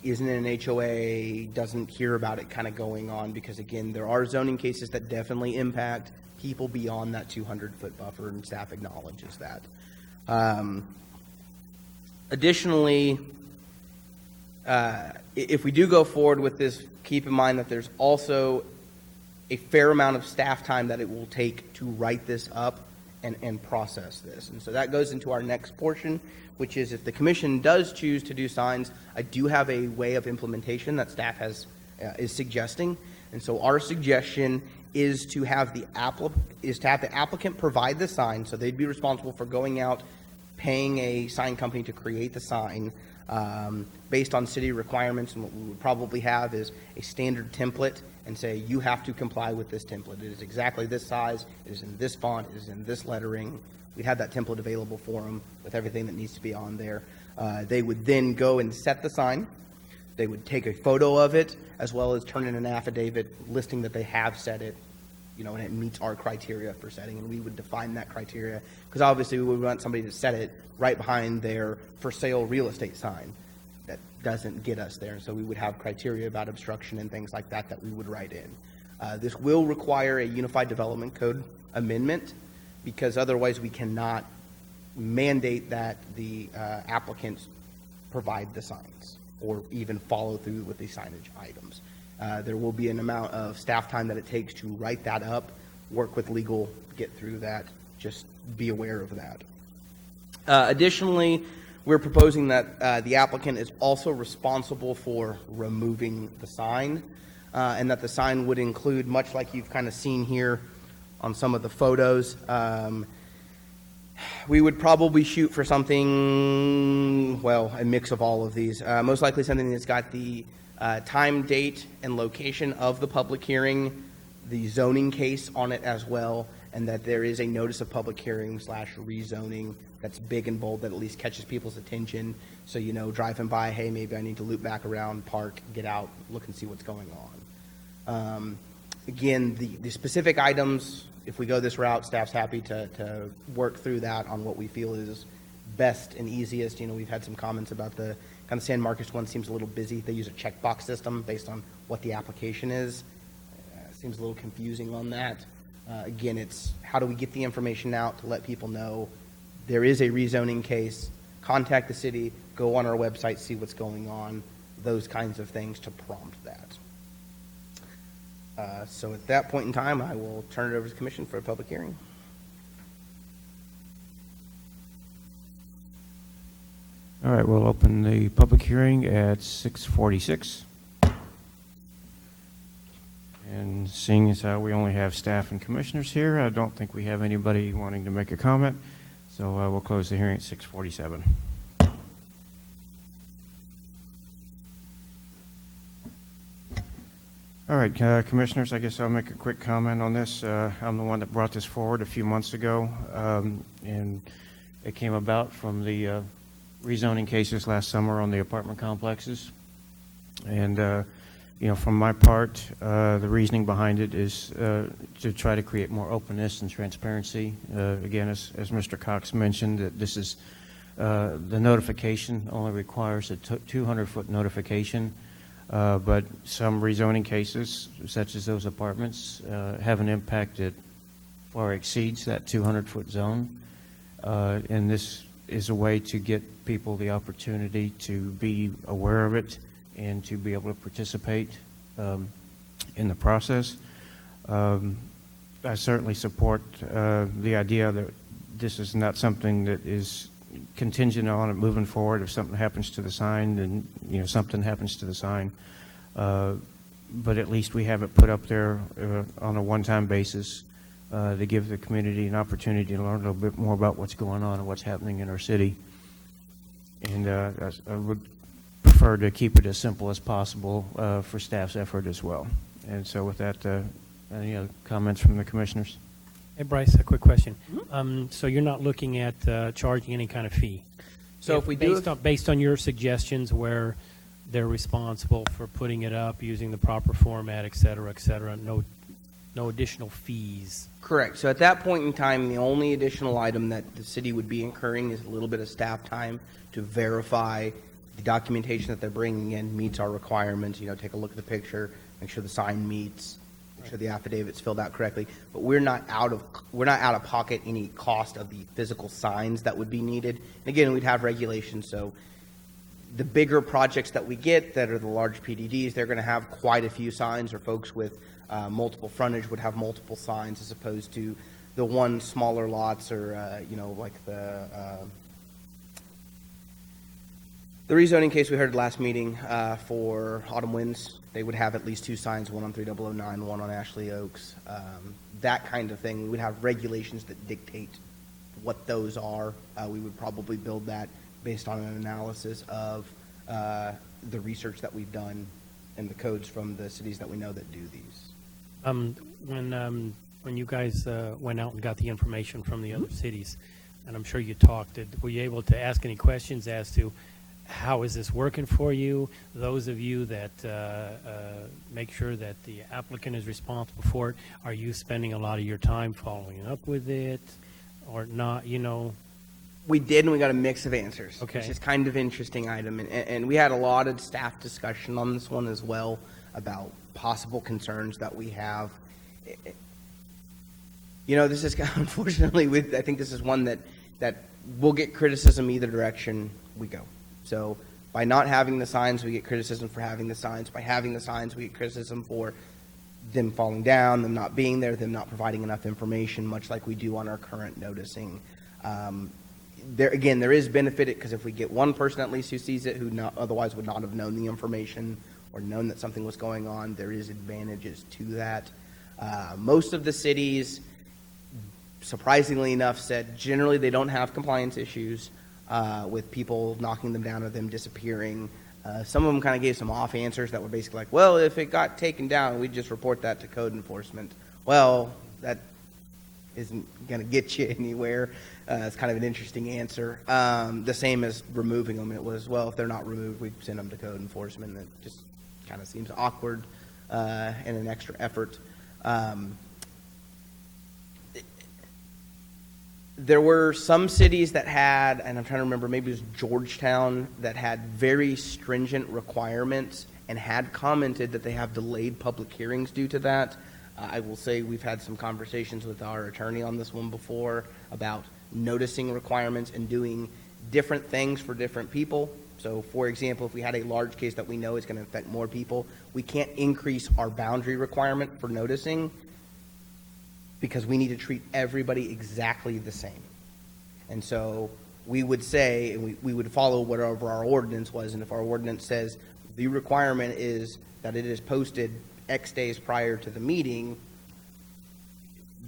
isn't in an HOA, doesn't hear about it kind of going on, because again, there are zoning cases that definitely impact people beyond that 200-foot buffer, and staff acknowledges that. Additionally, if we do go forward with this, keep in mind that there's also a fair amount of staff time that it will take to write this up and process this. And so that goes into our next portion, which is if the commission does choose to do signs, I do have a way of implementation that staff is suggesting. And so our suggestion is to have the applicant provide the sign, so they'd be responsible for going out, paying a sign company to create the sign based on city requirements. And what we would probably have is a standard template and say, you have to comply with this template. It is exactly this size, it is in this font, it is in this lettering. We'd have that template available for them with everything that needs to be on there. They would then go and set the sign. They would take a photo of it, as well as turn in an affidavit listing that they have set it, and it meets our criteria for setting, and we would define that criteria, because obviously we would want somebody to set it right behind their for sale real estate sign. That doesn't get us there, and so we would have criteria about obstruction and things like that that we would write in. This will require a Unified Development Code amendment, because otherwise we cannot mandate that the applicants provide the signs or even follow through with the signage items. There will be an amount of staff time that it takes to write that up, work with legal, get through that. Just be aware of that. Additionally, we're proposing that the applicant is also responsible for removing the sign, and that the sign would include, much like you've kind of seen here on some of the photos, we would probably shoot for something, a mix of all of these. Most likely something that's got the time, date, and location of the public hearing, the zoning case on it as well, and that there is a notice of public hearing / rezoning that's big and bold that at least catches people's attention. So, driving by, hey, maybe I need to loop back around, park, get out, look and see what's going on. Again, the specific items, if we go this route, staff's happy to work through that on what we feel is best and easiest. We've had some comments about the kind of San Marcos one seems a little busy. They use a checkbox system based on what the application is. Seems a little confusing on that. Again, it's how do we get the information out to let people know there is a rezoning case, contact the city, go on our website, see what's going on, those kinds of things to prompt that. So at that point in time, I will turn it over to the commission for a public hearing. All right, we'll open the public hearing at 6:46. And seeing as how we only have staff and commissioners here, I don't think we have anybody wanting to make a comment. So we'll close the hearing at 6:47. All right, commissioners, I guess I'll make a quick comment on this. I'm the one that brought this forward a few months ago, and it came about from the rezoning cases last summer on the apartment complexes. And, from my part, the reasoning behind it is to try to create more openness and transparency. Again, as Mr. Cox mentioned, that this is the notification only requires a 200-foot notification. But some rezoning cases, such as those apartments, have an impact that far exceeds that 200-foot zone. And this is a way to get people the opportunity to be aware of it and to be able to participate in the process. I certainly support the idea that this is not something that is contingent on it moving forward. If something happens to the sign, then something happens to the sign. But at least we have it put up there on a one-time basis to give the community an opportunity to learn a little bit more about what's going on and what's happening in our city. And I would prefer to keep it as simple as possible for staff's effort as well. And so with that, any other comments from the commissioners? Hey, Bryce, a quick question. So you're not looking at charging any kind of fee? So if we do, Based on your suggestions where they're responsible for putting it up, using the proper format, et cetera, no additional fees? correct. So at that point in time, the only additional item that the city would be incurring is a little bit of staff time to verify the documentation that they're bringing in meets our requirements. You know, take a look at the picture, make sure the sign meets, make sure the affidavit's filled out correctly. But we're not out of pocket any cost of the physical signs that would be needed. And again, we'd have regulations. So the bigger projects that we get that are the large PDDs, they're going to have quite a few signs, or folks with multiple frontage would have multiple signs, as opposed to the one smaller lots, or like the rezoning case we heard at last meeting for Autumn Winds. They would have at least two signs, one on 3009, one on Ashley Oaks. That kind of thing. We would have regulations that dictate what those are. We would probably build that based on an analysis of the research that we've done and the codes from the cities that we know that do these. When you guys went out and got the information from the other cities, and I'm sure you talked, were you able to ask any questions as to how is this working for you? Those of you that make sure that the applicant is responsible for it, are you spending a lot of your time following up with it or not, We did, and we got a mix of answers. Okay. Which is kind of interesting item. And we had a lot of staff discussion on this one as well about possible concerns that we have. This is unfortunately, I think this is one that will get criticism either direction we go. So by not having the signs, we get criticism for having the signs. By having the signs, we get criticism for them falling down, them not being there, them not providing enough information, much like we do on our current noticing. There is benefit, because if we get one person at least who sees it, who otherwise would not have known the information or known that something was going on, there is advantages to that. Most of the cities, surprisingly enough, said generally they don't have compliance issues with people knocking them down or them disappearing. Some of them kind of gave some off answers that were basically like, well, if it got taken down, we'd just report that to code enforcement. Well, that isn't going to get you anywhere. It's kind of an interesting answer. The same as removing them. It was, well, if they're not removed, we send them to code enforcement. It just kind of seems awkward and an extra effort. There were some cities that had, and I'm trying to remember, maybe it was Georgetown, that had very stringent requirements and had commented that they have delayed public hearings due to that. I will say we've had some conversations with our attorney on this one before about noticing requirements and doing different things for different people. So, for example, if we had a large case that we know is going to affect more people, we can't increase our boundary requirement for noticing, because we need to treat everybody exactly the same. And so we would say, and we would follow whatever our ordinance was, and if our ordinance says the requirement is that it is posted X days prior to the meeting,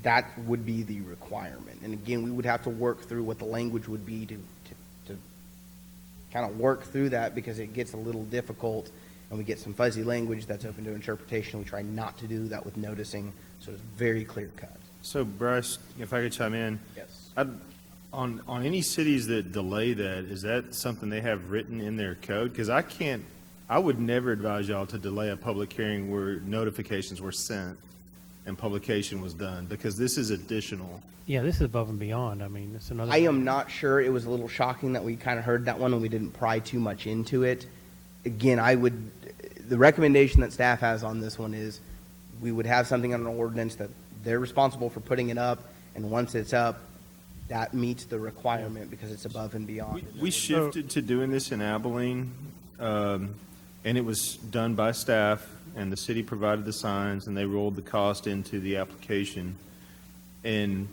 that would be the requirement. And again, we would have to work through what the language would be to kind of work through that, because it gets a little difficult and we get some fuzzy language that's open to interpretation. We try not to do that with noticing, so it's very clear cut. So Bryce, if I could chime in. Yes. On any cities that delay that, is that something they have written in their code? Because I would never advise y'all to delay a public hearing where notifications were sent and publication was done, because this is additional. Yeah, this is above and beyond. I mean, it's another. I am not sure. It was a little shocking that we kind of heard that one and we didn't pry too much into it. Again, the recommendation that staff has on this one is we would have something on an ordinance that they're responsible for putting it up, and once it's up, that meets the requirement because it's above and beyond. We shifted to doing this in Abilene, and it was done by staff, and the city provided the signs, and they rolled the cost into the application. And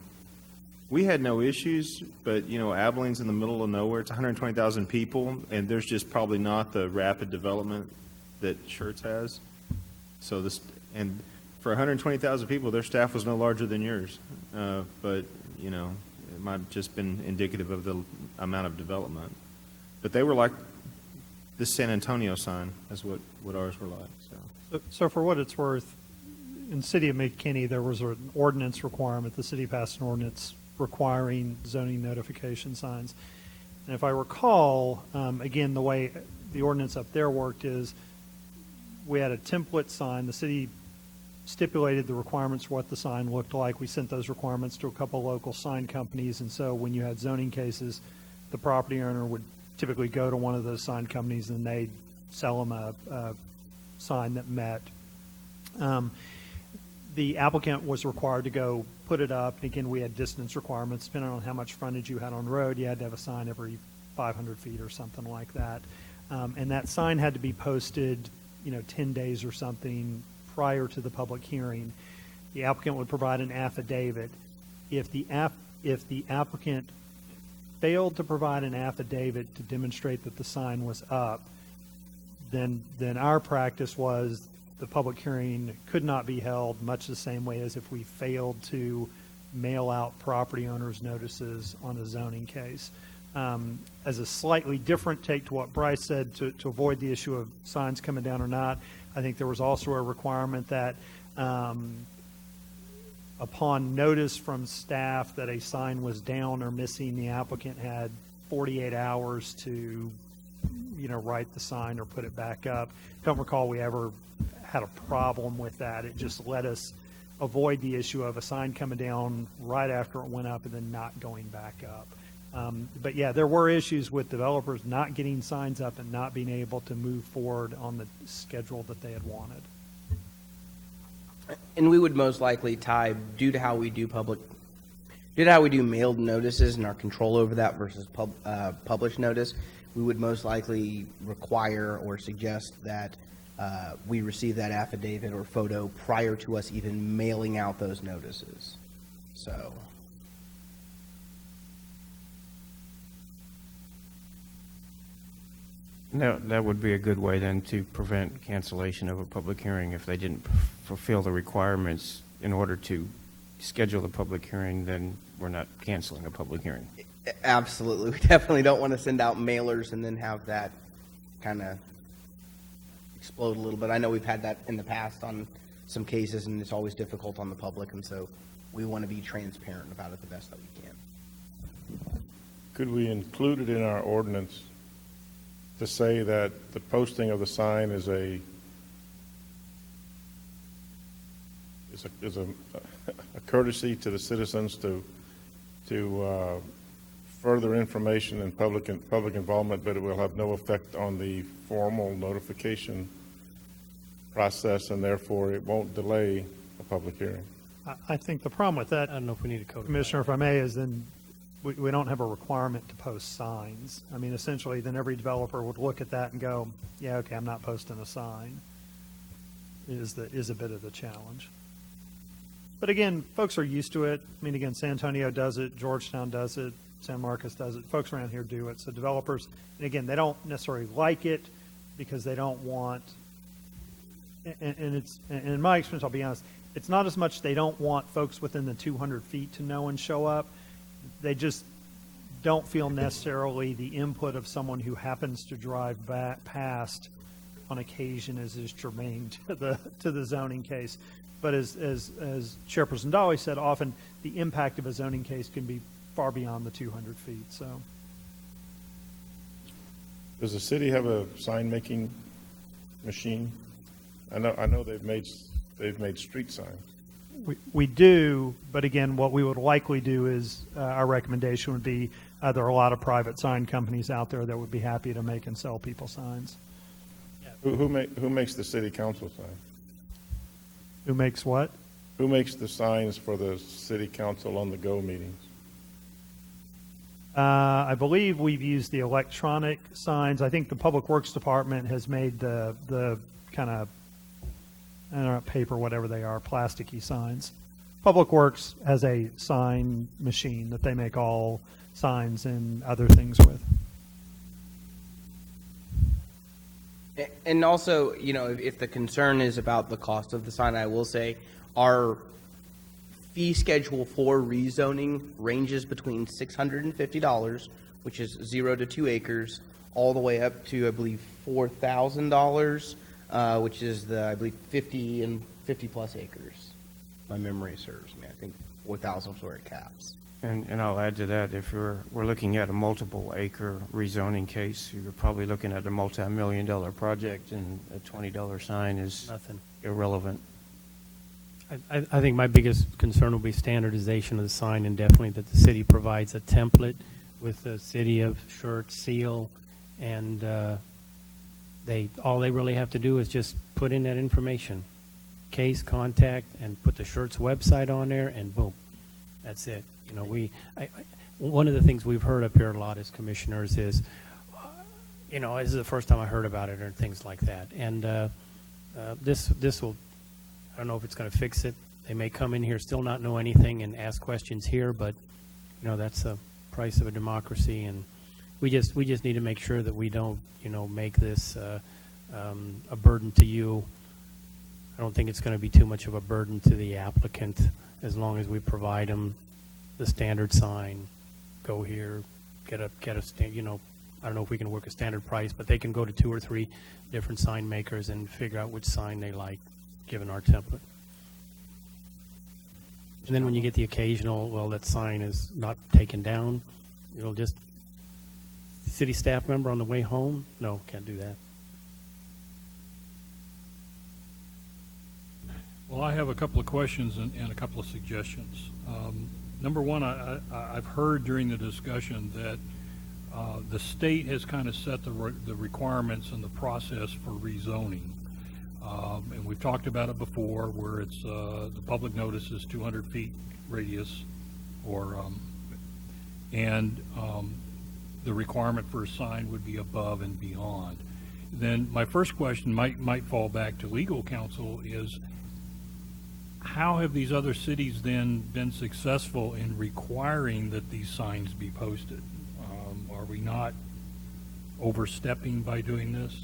we had no issues, but, Abilene's in the middle of nowhere. It's 120,000 people, and there's just probably not the rapid development that Schertz has. So and for 120,000 people, their staff was no larger than yours. But, it might have just been indicative of the amount of development. But they were like the San Antonio sign is what ours were like, so. So for what it's worth, in the city of McKinney, there was an ordinance requirement. The city passed an ordinance requiring zoning notification signs. And if I recall, again, the way the ordinance up there worked is we had a template sign. The city stipulated the requirements for what the sign looked like. We sent those requirements to a couple local sign companies. And so when you had zoning cases, the property owner would typically go to one of those sign companies and they'd sell them a sign that met. The applicant was required to go put it up. And again, we had distance requirements. Depending on how much frontage you had on the road, you had to have a sign every 500 feet or something like that. And that sign had to be posted, 10 days or something prior to the public hearing. The applicant would provide an affidavit. If the applicant failed to provide an affidavit to demonstrate that the sign was up, then our practice was the public hearing could not be held, much the same way as if we failed to mail out property owners' notices on a zoning case. As a slightly different take to what Bryce said, to avoid the issue of signs coming down or not, I think there was also a requirement that upon notice from staff that a sign was down or missing, the applicant had 48 hours to write the sign or put it back up. Don't recall we ever had a problem with that. It just let us avoid the issue of a sign coming down right after it went up and then not going back up. But yeah, there were issues with developers not getting signs up and not being able to move forward on the schedule that they had wanted. And we would most likely tie, due to how we do mailed notices and our control over that versus published notice, we would most likely require or suggest that we receive that affidavit or photo prior to us even mailing out those notices. So. No, that would be a good way then to prevent cancellation of a public hearing. If they didn't fulfill the requirements in order to schedule the public hearing, then we're not canceling a public hearing. Absolutely. We definitely don't want to send out mailers and then have that kind of explode a little bit. I know we've had that in the past on some cases, and it's always difficult on the public, and so we want to be transparent about it the best that we can. Could we include it in our ordinance to say that the posting of the sign is a courtesy to the citizens to further information and public involvement, but it will have no effect on the formal notification process, and therefore it won't delay a public hearing? I think the problem with that, I don't know if we need a code. Commissioner, if I may, is then we don't have a requirement to post signs. I mean, essentially, then every developer would look at that and go, yeah, okay, I'm not posting a sign, is a bit of the challenge. But again, folks are used to it. I mean, again, San Antonio does it, Georgetown does it, San Marcos does it. Folks around here do it. So developers, and again, they don't necessarily like it because they don't want, and in my experience, I'll be honest, it's not as much they don't want folks within the 200 feet to know and show up. They just don't feel necessarily the input of someone who happens to drive back past on occasion is germane to the zoning case. But as Chairperson Dolly said, often the impact of a zoning case can be far beyond the 200 feet. So, does the city have a sign making machine? I know they've made street signs. We do, but again, what we would likely do is our recommendation would be there are a lot of private sign companies out there that would be happy to make and sell people signs. Who makes the city council sign? Who makes what? Who makes the signs for the city council on the go meetings? I believe we've used the electronic signs. I think the Public Works Department has made the kind of, I don't know, paper, whatever they are, plasticky signs. Public Works has a sign machine that they make all signs and other things with. And also, if the concern is about the cost of the sign, I will say our fee schedule for rezoning ranges between $650, which is 0 to 2 acres, all the way up to, I believe, $4,000, which is the, I believe, 50 and 50-plus acres. My memory serves me. I think 4,000 is where it caps. And I'll add to that, if we're looking at a multiple acre rezoning case, you're probably looking at a multi-million-dollar project, and a $20 sign is Nothing. irrelevant. I think my biggest concern will be standardization of the sign, and definitely that the city provides a template with the city of Schertz seal, and all they really have to do is just put in that information, case, contact, and put the Schertz website on there, and boom, that's it. You know, one of the things we've heard up here a lot as commissioners is, you know, this is the first time I heard about it or things like that, and this will. I don't know if it's going to fix it. They may come in here, still not know anything, and ask questions here, but, you know, that's the price of a democracy, and we just need to make sure that we don't, you know, make this a burden to you. I don't think it's going to be too much of a burden to the applicant, as long as we provide them the standard sign, go here, get a you know, I don't know if we can work a standard price, but they can go to 2 or 3 different sign makers and figure out which sign they like, given our template. And then when you get the occasional, well, that sign is not taken down, it'll just, city staff member on the way home, no, can't do that. Well, I have a couple of questions and a couple of suggestions. Number one, I've heard during the discussion that the state has kind of set the requirements and the process for rezoning. And we've talked about it before, where it's the public notice is 200 feet radius, and the requirement for a sign would be above and beyond. Then my first question might fall back to legal counsel is, how have these other cities then been successful in requiring that these signs be posted? Are we not overstepping by doing this?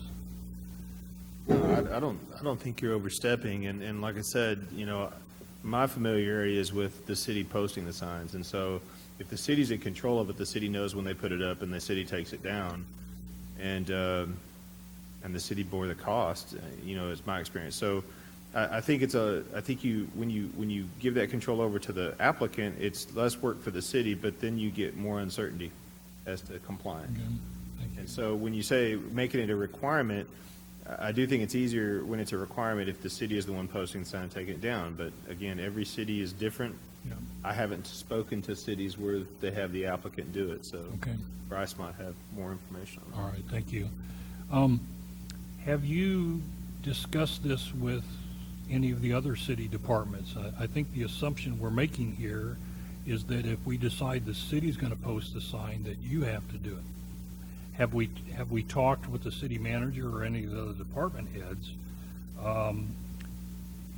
I don't think you're overstepping, and like I said, you know, my familiarity is with the city posting the signs, and so if the city's in control of it, the city knows when they put it up, and the city takes it down, and the city bore the cost. You know, it's my experience. So I think when you give that control over to the applicant, it's less work for the city, but then you get more uncertainty as to compliance. And so when you say making it a requirement, I do think it's easier when it's a requirement if the city is the one posting the sign and taking it down. But again, every city is different. Yeah. I haven't spoken to cities where they have the applicant do it, so Okay. Bryce might have more information on that. All right, thank you. Have you discussed this with any of the other city departments? I think the assumption we're making here is that if we decide the city's going to post the sign, that you have to do it. Have we talked with the city manager or any of the other department heads?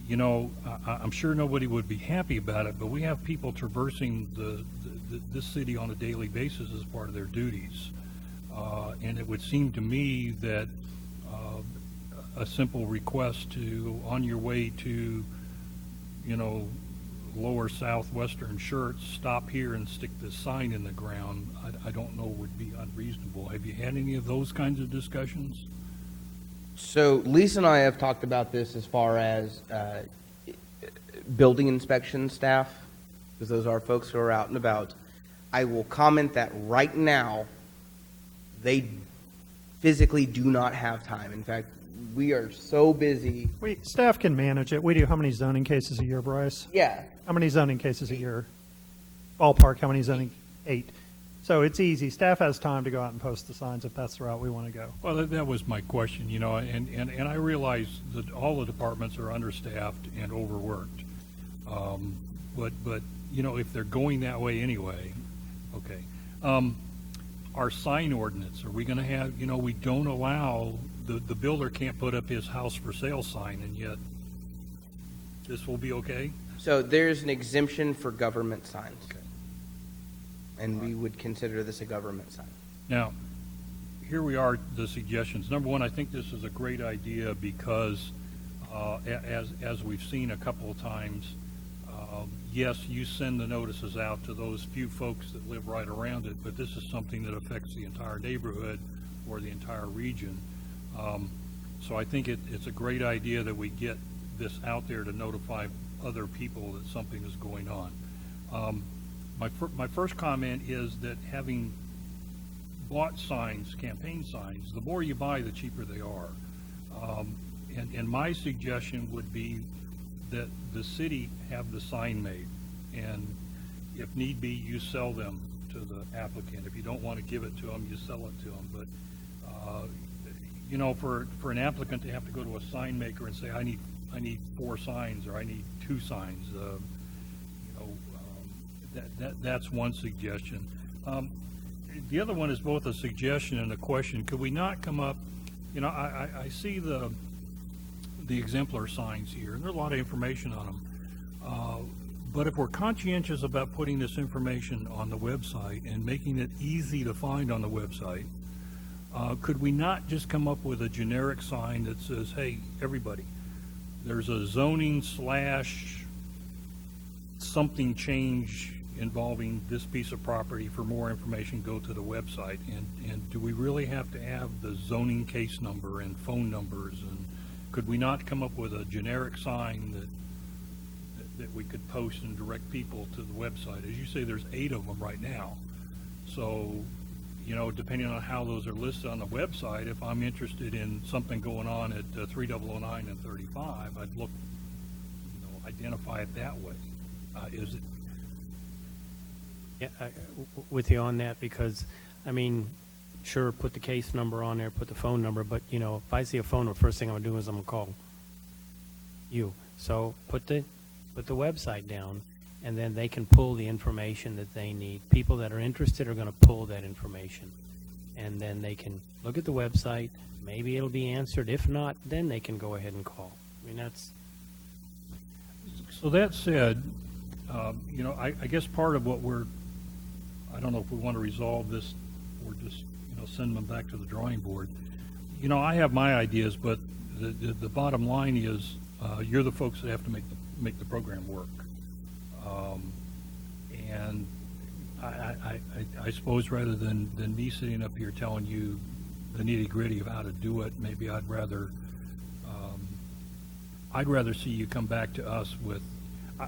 You know, I'm sure nobody would be happy about it, but we have people traversing this city on a daily basis as part of their duties. And it would seem to me that a simple request to, on your way to, you know, lower southwestern Schertz, stop here and stick this sign in the ground, I don't know would be unreasonable. Have you had any of those kinds of discussions? So Lisa and I have talked about this as far as building inspection staff, because those are folks who are out and about. I will comment that right now, they physically do not have time. In fact, we are so busy. Staff can manage it. We do how many zoning cases a year, Bryce? Yeah. How many zoning cases a year? Ballpark, how many zoning? 8. So it's easy. Staff has time to go out and post the signs if that's the route we want to go. Well, that was my question, you know, and I realize that all the departments are understaffed and overworked. But you know, if they're going that way anyway, okay. Our sign ordinance, are we going to have, you know, we don't allow, the builder can't put up his house for sale sign, and yet this will be okay? So there's an exemption for government signs. Okay. And we would consider this a government sign. Now, here we are, the suggestions. Number one, I think this is a great idea because, as we've seen a couple of times, yes, you send the notices out to those few folks that live right around it, but this is something that affects the entire neighborhood for the entire region. So I think it's a great idea that we get this out there to notify other people that something is going on. My first comment is that having bought signs, campaign signs, the more you buy, the cheaper they are. And my suggestion would be that the city have the sign made, and if need be, you sell them to the applicant. If you don't want to give it to them, you sell it to them. But you know, for an applicant to have to go to a sign maker and say, I need 4 signs, or I need 2 signs, that's one suggestion. The other one is both a suggestion and a question. Could we not come up, you know, I see the exemplar signs here, and there's a lot of information on them. But if we're conscientious about putting this information on the website and making it easy to find on the website, could we not just come up with a generic sign that says, hey, everybody, there's a zoning / something change involving this piece of property. For more information, go to the website. And do we really have to have the zoning case number and phone numbers? And could we not come up with a generic sign that we could post and direct people to the website? As you say, there's 8 of them right now. So, you know, depending on how those are listed on the website, if I'm interested in something going on at 3009 and 35, I'd look, you know, identify it that way. Is it? Yeah, with you on that, because, I mean, sure, put the case number on there, put the phone number, but, you know, if I see a phone, the first thing I'm going to do is I'm going to call you. So put the website down, and then they can pull the information that they need. People that are interested are going to pull that information, and then they can look at the website. Maybe it'll be answered. If not, then they can go ahead and call. I mean, that's... So that said, you know, I guess part of what I don't know if we want to resolve this or just, you know, send them back to the drawing board. You know, I have my ideas, but the bottom line is you're the folks that have to make the program work. And I suppose rather than me sitting up here telling you the nitty-gritty of how to do it, maybe I'd rather see you come back to us with,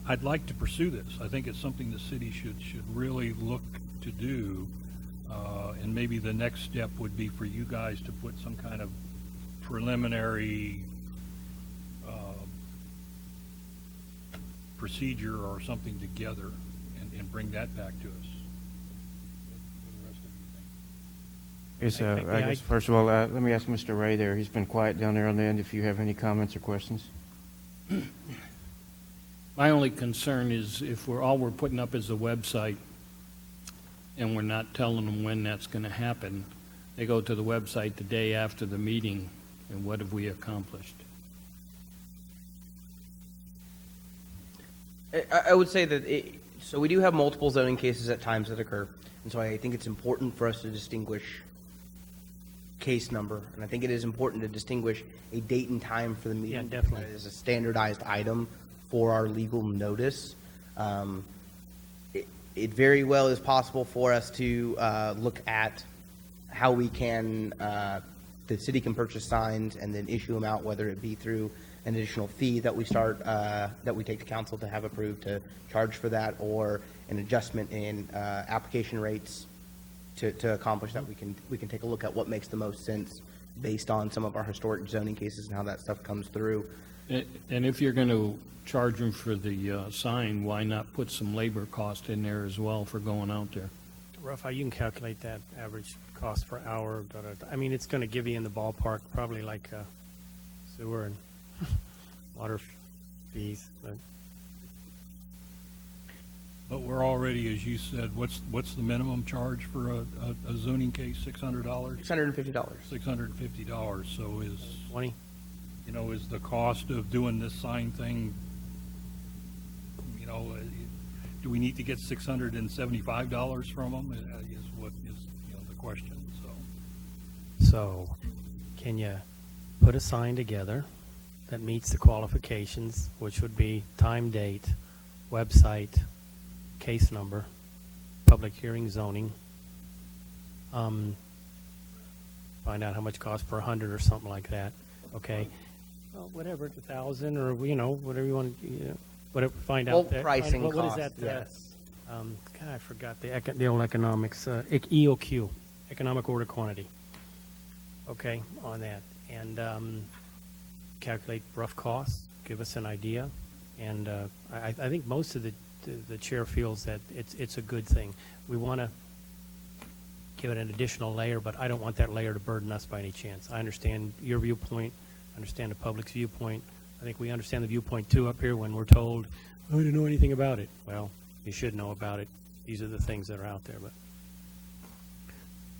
I'd like to pursue this. I think it's something the city should really look to do, and maybe the next step would be for you guys to put some kind of preliminary procedure or something together and bring that back to us. I guess, first of all, let me ask Mr. Ray there. He's been quiet down there on the end, if you have any comments or questions. My only concern is if all we're putting up is a website and we're not telling them when that's going to happen, they go to the website the day after the meeting, and what have we accomplished? I would say that, so we do have multiple zoning cases at times that occur, and so I think it's important for us to distinguish case number, and I think it is important to distinguish a date and time for the meeting. Yeah, definitely. That is a standardized item for our legal notice. It very well is possible for us to look at how we can, the city can purchase signs and then issue them out, whether it be through an additional fee that we that we take to council to have approved to charge for that, or an adjustment in application rates to accomplish that. We can take a look at what makes the most sense based on some of our historic zoning cases and how that stuff comes through. And if you're going to charge them for the sign, why not put some labor cost in there as well for going out there? Rafa, you can calculate that average cost per hour. I mean, it's going to give you in the ballpark, probably like sewer and water fees. But we're already, as you said, what's the minimum charge for a zoning case? $600? $650. $650. So is 20. You know, is the cost of doing this sign thing, you know, do we need to get $675 from them? Is what is, you know, the question. So, can you put a sign together that meets the qualifications, which would be time, date, website, case number, public hearing, zoning, find out how much it costs per 100 or something like that, okay? Well, whatever, 1,000 or, whatever you want, whatever, find out. Well, that- pricing what is cost, that? yes. God, I forgot the old economics, EOQ, economic order quantity, okay, on that. And calculate rough costs, give us an idea. And I think most of the chair feels that it's a good thing. We want to give it an additional layer, but I don't want that layer to burden us by any chance. I understand your viewpoint, I understand the public's viewpoint. I think we understand the viewpoint too up here when we're told, oh, I didn't know anything about it. Well, you should know about it. These are the things that are out there. But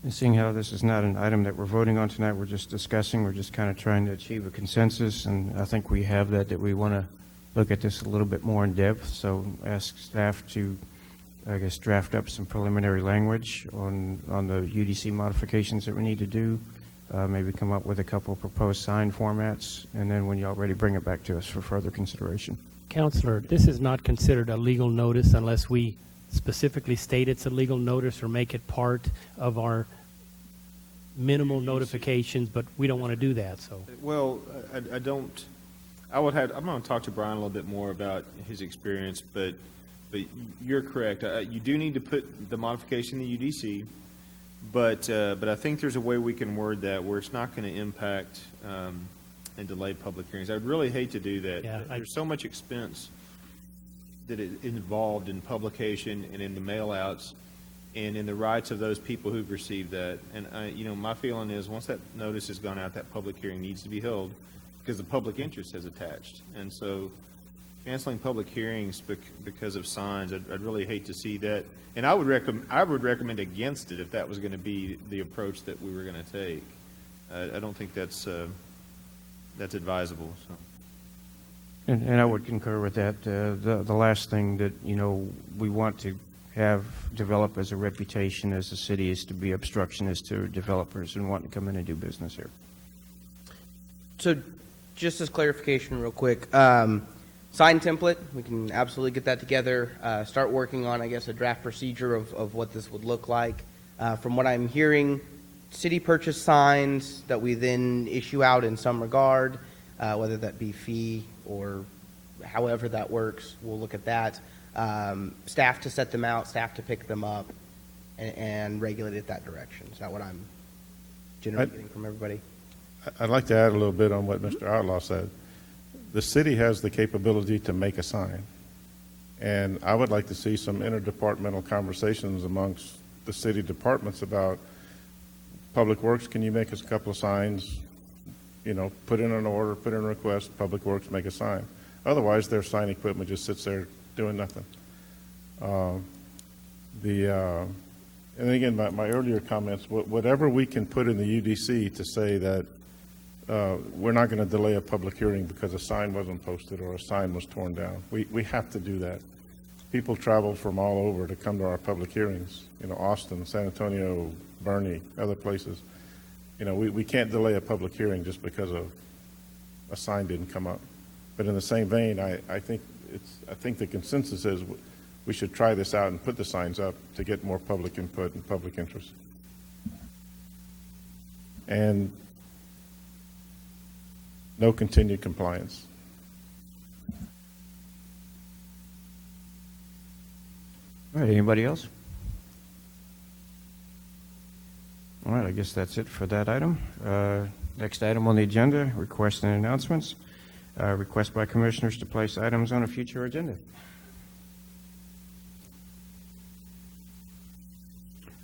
And seeing how this is not an item that we're voting on tonight, we're just discussing, we're just kind of trying to achieve a consensus, and I think we have that we want to look at this a little bit more in depth, so ask staff to, I guess, draft up some preliminary language on the UDC modifications that we need to do, maybe come up with a couple of proposed sign formats, and then when y'all ready, bring it back to us for further consideration. Counselor, this is not considered a legal notice unless we specifically state it's a legal notice or make it part of our minimal notifications, but we don't want to do that, so. Well, I don't, I'm going to talk to Brian a little bit more about his experience, but you're correct. You do need to put the modification in the UDC, but I think there's a way we can word that where it's not going to impact and delay public hearings. I'd really hate to do that. Yeah, There's so much expense that is involved in publication and in the mail-outs and in the rights of those people who've received that. And, my feeling is once that notice has gone out, that public hearing needs to be held because the public interest has attached. And so canceling public hearings because of signs, I'd really hate to see that. And I would recommend against it if that was going to be the approach that we were going to take. I don't think that's advisable. So. And I would concur with that. The last thing that, we want to have develop as a reputation as a city is to be obstructionist to developers and wanting to come in and do business here. So just as clarification real quick, sign template, we can absolutely get that together, start working on, I guess, a draft procedure of what this would look like. From what I'm hearing, city purchase signs that we then issue out in some regard, whether that be fee or however that works, we'll look at that. Staff to set them out, staff to pick them up, and regulate it that direction. Is that what I'm generally getting from everybody? I'd like to add a little bit on what Mr. Outlaw said. The city has the capability to make a sign, and I would like to see some interdepartmental conversations amongst the city departments about Public Works, can you make us a couple of signs? Put in an order, put in a request, Public Works, make a sign. Otherwise, their sign equipment just sits there doing nothing. And again, my earlier comments, whatever we can put in the UDC to say that we're not going to delay a public hearing because a sign wasn't posted or a sign was torn down. We have to do that. People travel from all over to come to our public hearings, Austin, San Antonio, Bernie, other places. We can't delay a public hearing just because of a sign didn't come up. But in the same vein, I think the consensus is we should try this out and put the signs up to get more public input and public interest. And no continued compliance. All right, anybody else? All right, I guess that's it for that item. Next item on the agenda, requests and announcements. Request by commissioners to place items on a future agenda.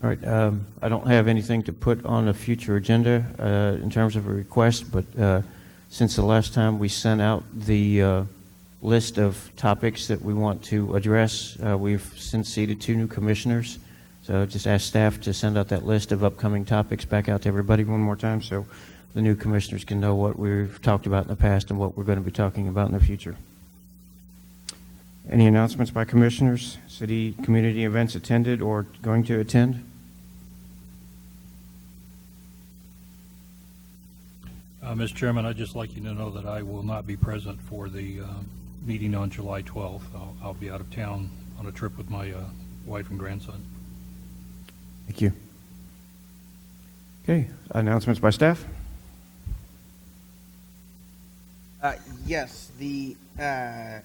All right, I don't have anything to put on a future agenda in terms of a request, but since the last time we sent out the list of topics that we want to address, we've since seated 2 new commissioners. So just ask staff to send out that list of upcoming topics back out to everybody one more time so the new commissioners can know what we've talked about in the past and what we're going to be talking about in the future. Any announcements by commissioners, city community events attended or going to attend? Mr. Chairman, I'd just like you to know that I will not be present for the meeting on July 12th. I'll be out of town on a trip with my wife and grandson. Thank you. Okay, announcements by staff? Yes, the APA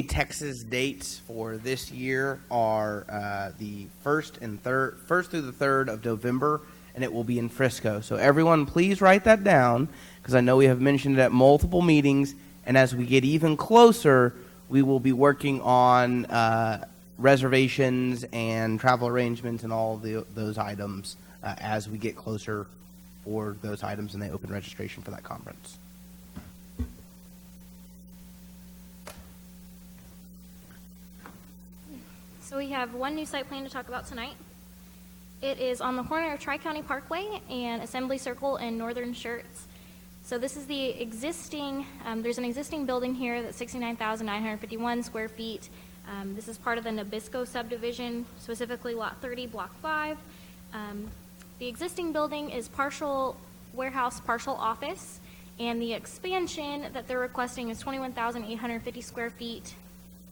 Texas dates for this year are the 1st through the 3rd of November, and it will be in Frisco. So everyone, please write that down, because I know we have mentioned it at multiple meetings, and as we get even closer, we will be working on reservations and travel arrangements and all of those items as we get closer for those items and they open registration for that conference. So we have one new site plan to talk about tonight. It is on the corner of Tri-County Parkway and Assembly Circle in northern Schertz. So this is the existing, there's an existing building here that's 69,951 square feet. This is part of the Nabisco subdivision, specifically Lot 30, Block 5. The existing building is partial warehouse, partial office, and the expansion that they're requesting is 21,850 square feet,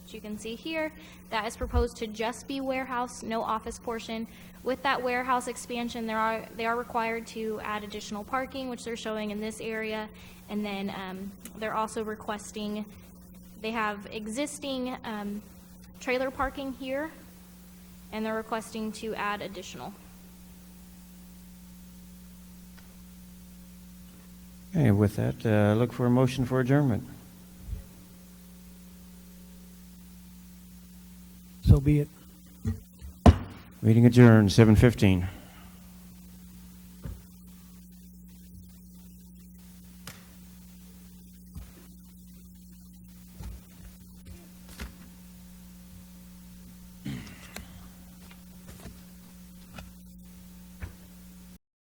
which you can see here. That is proposed to just be warehouse, no office portion. With that warehouse expansion, they are required to add additional parking, which they're showing in this area, and then they're also requesting, they have existing trailer parking here, and they're requesting to add additional. Okay, with that, look for a motion for adjournment. So be it. Meeting adjourned, 7:15.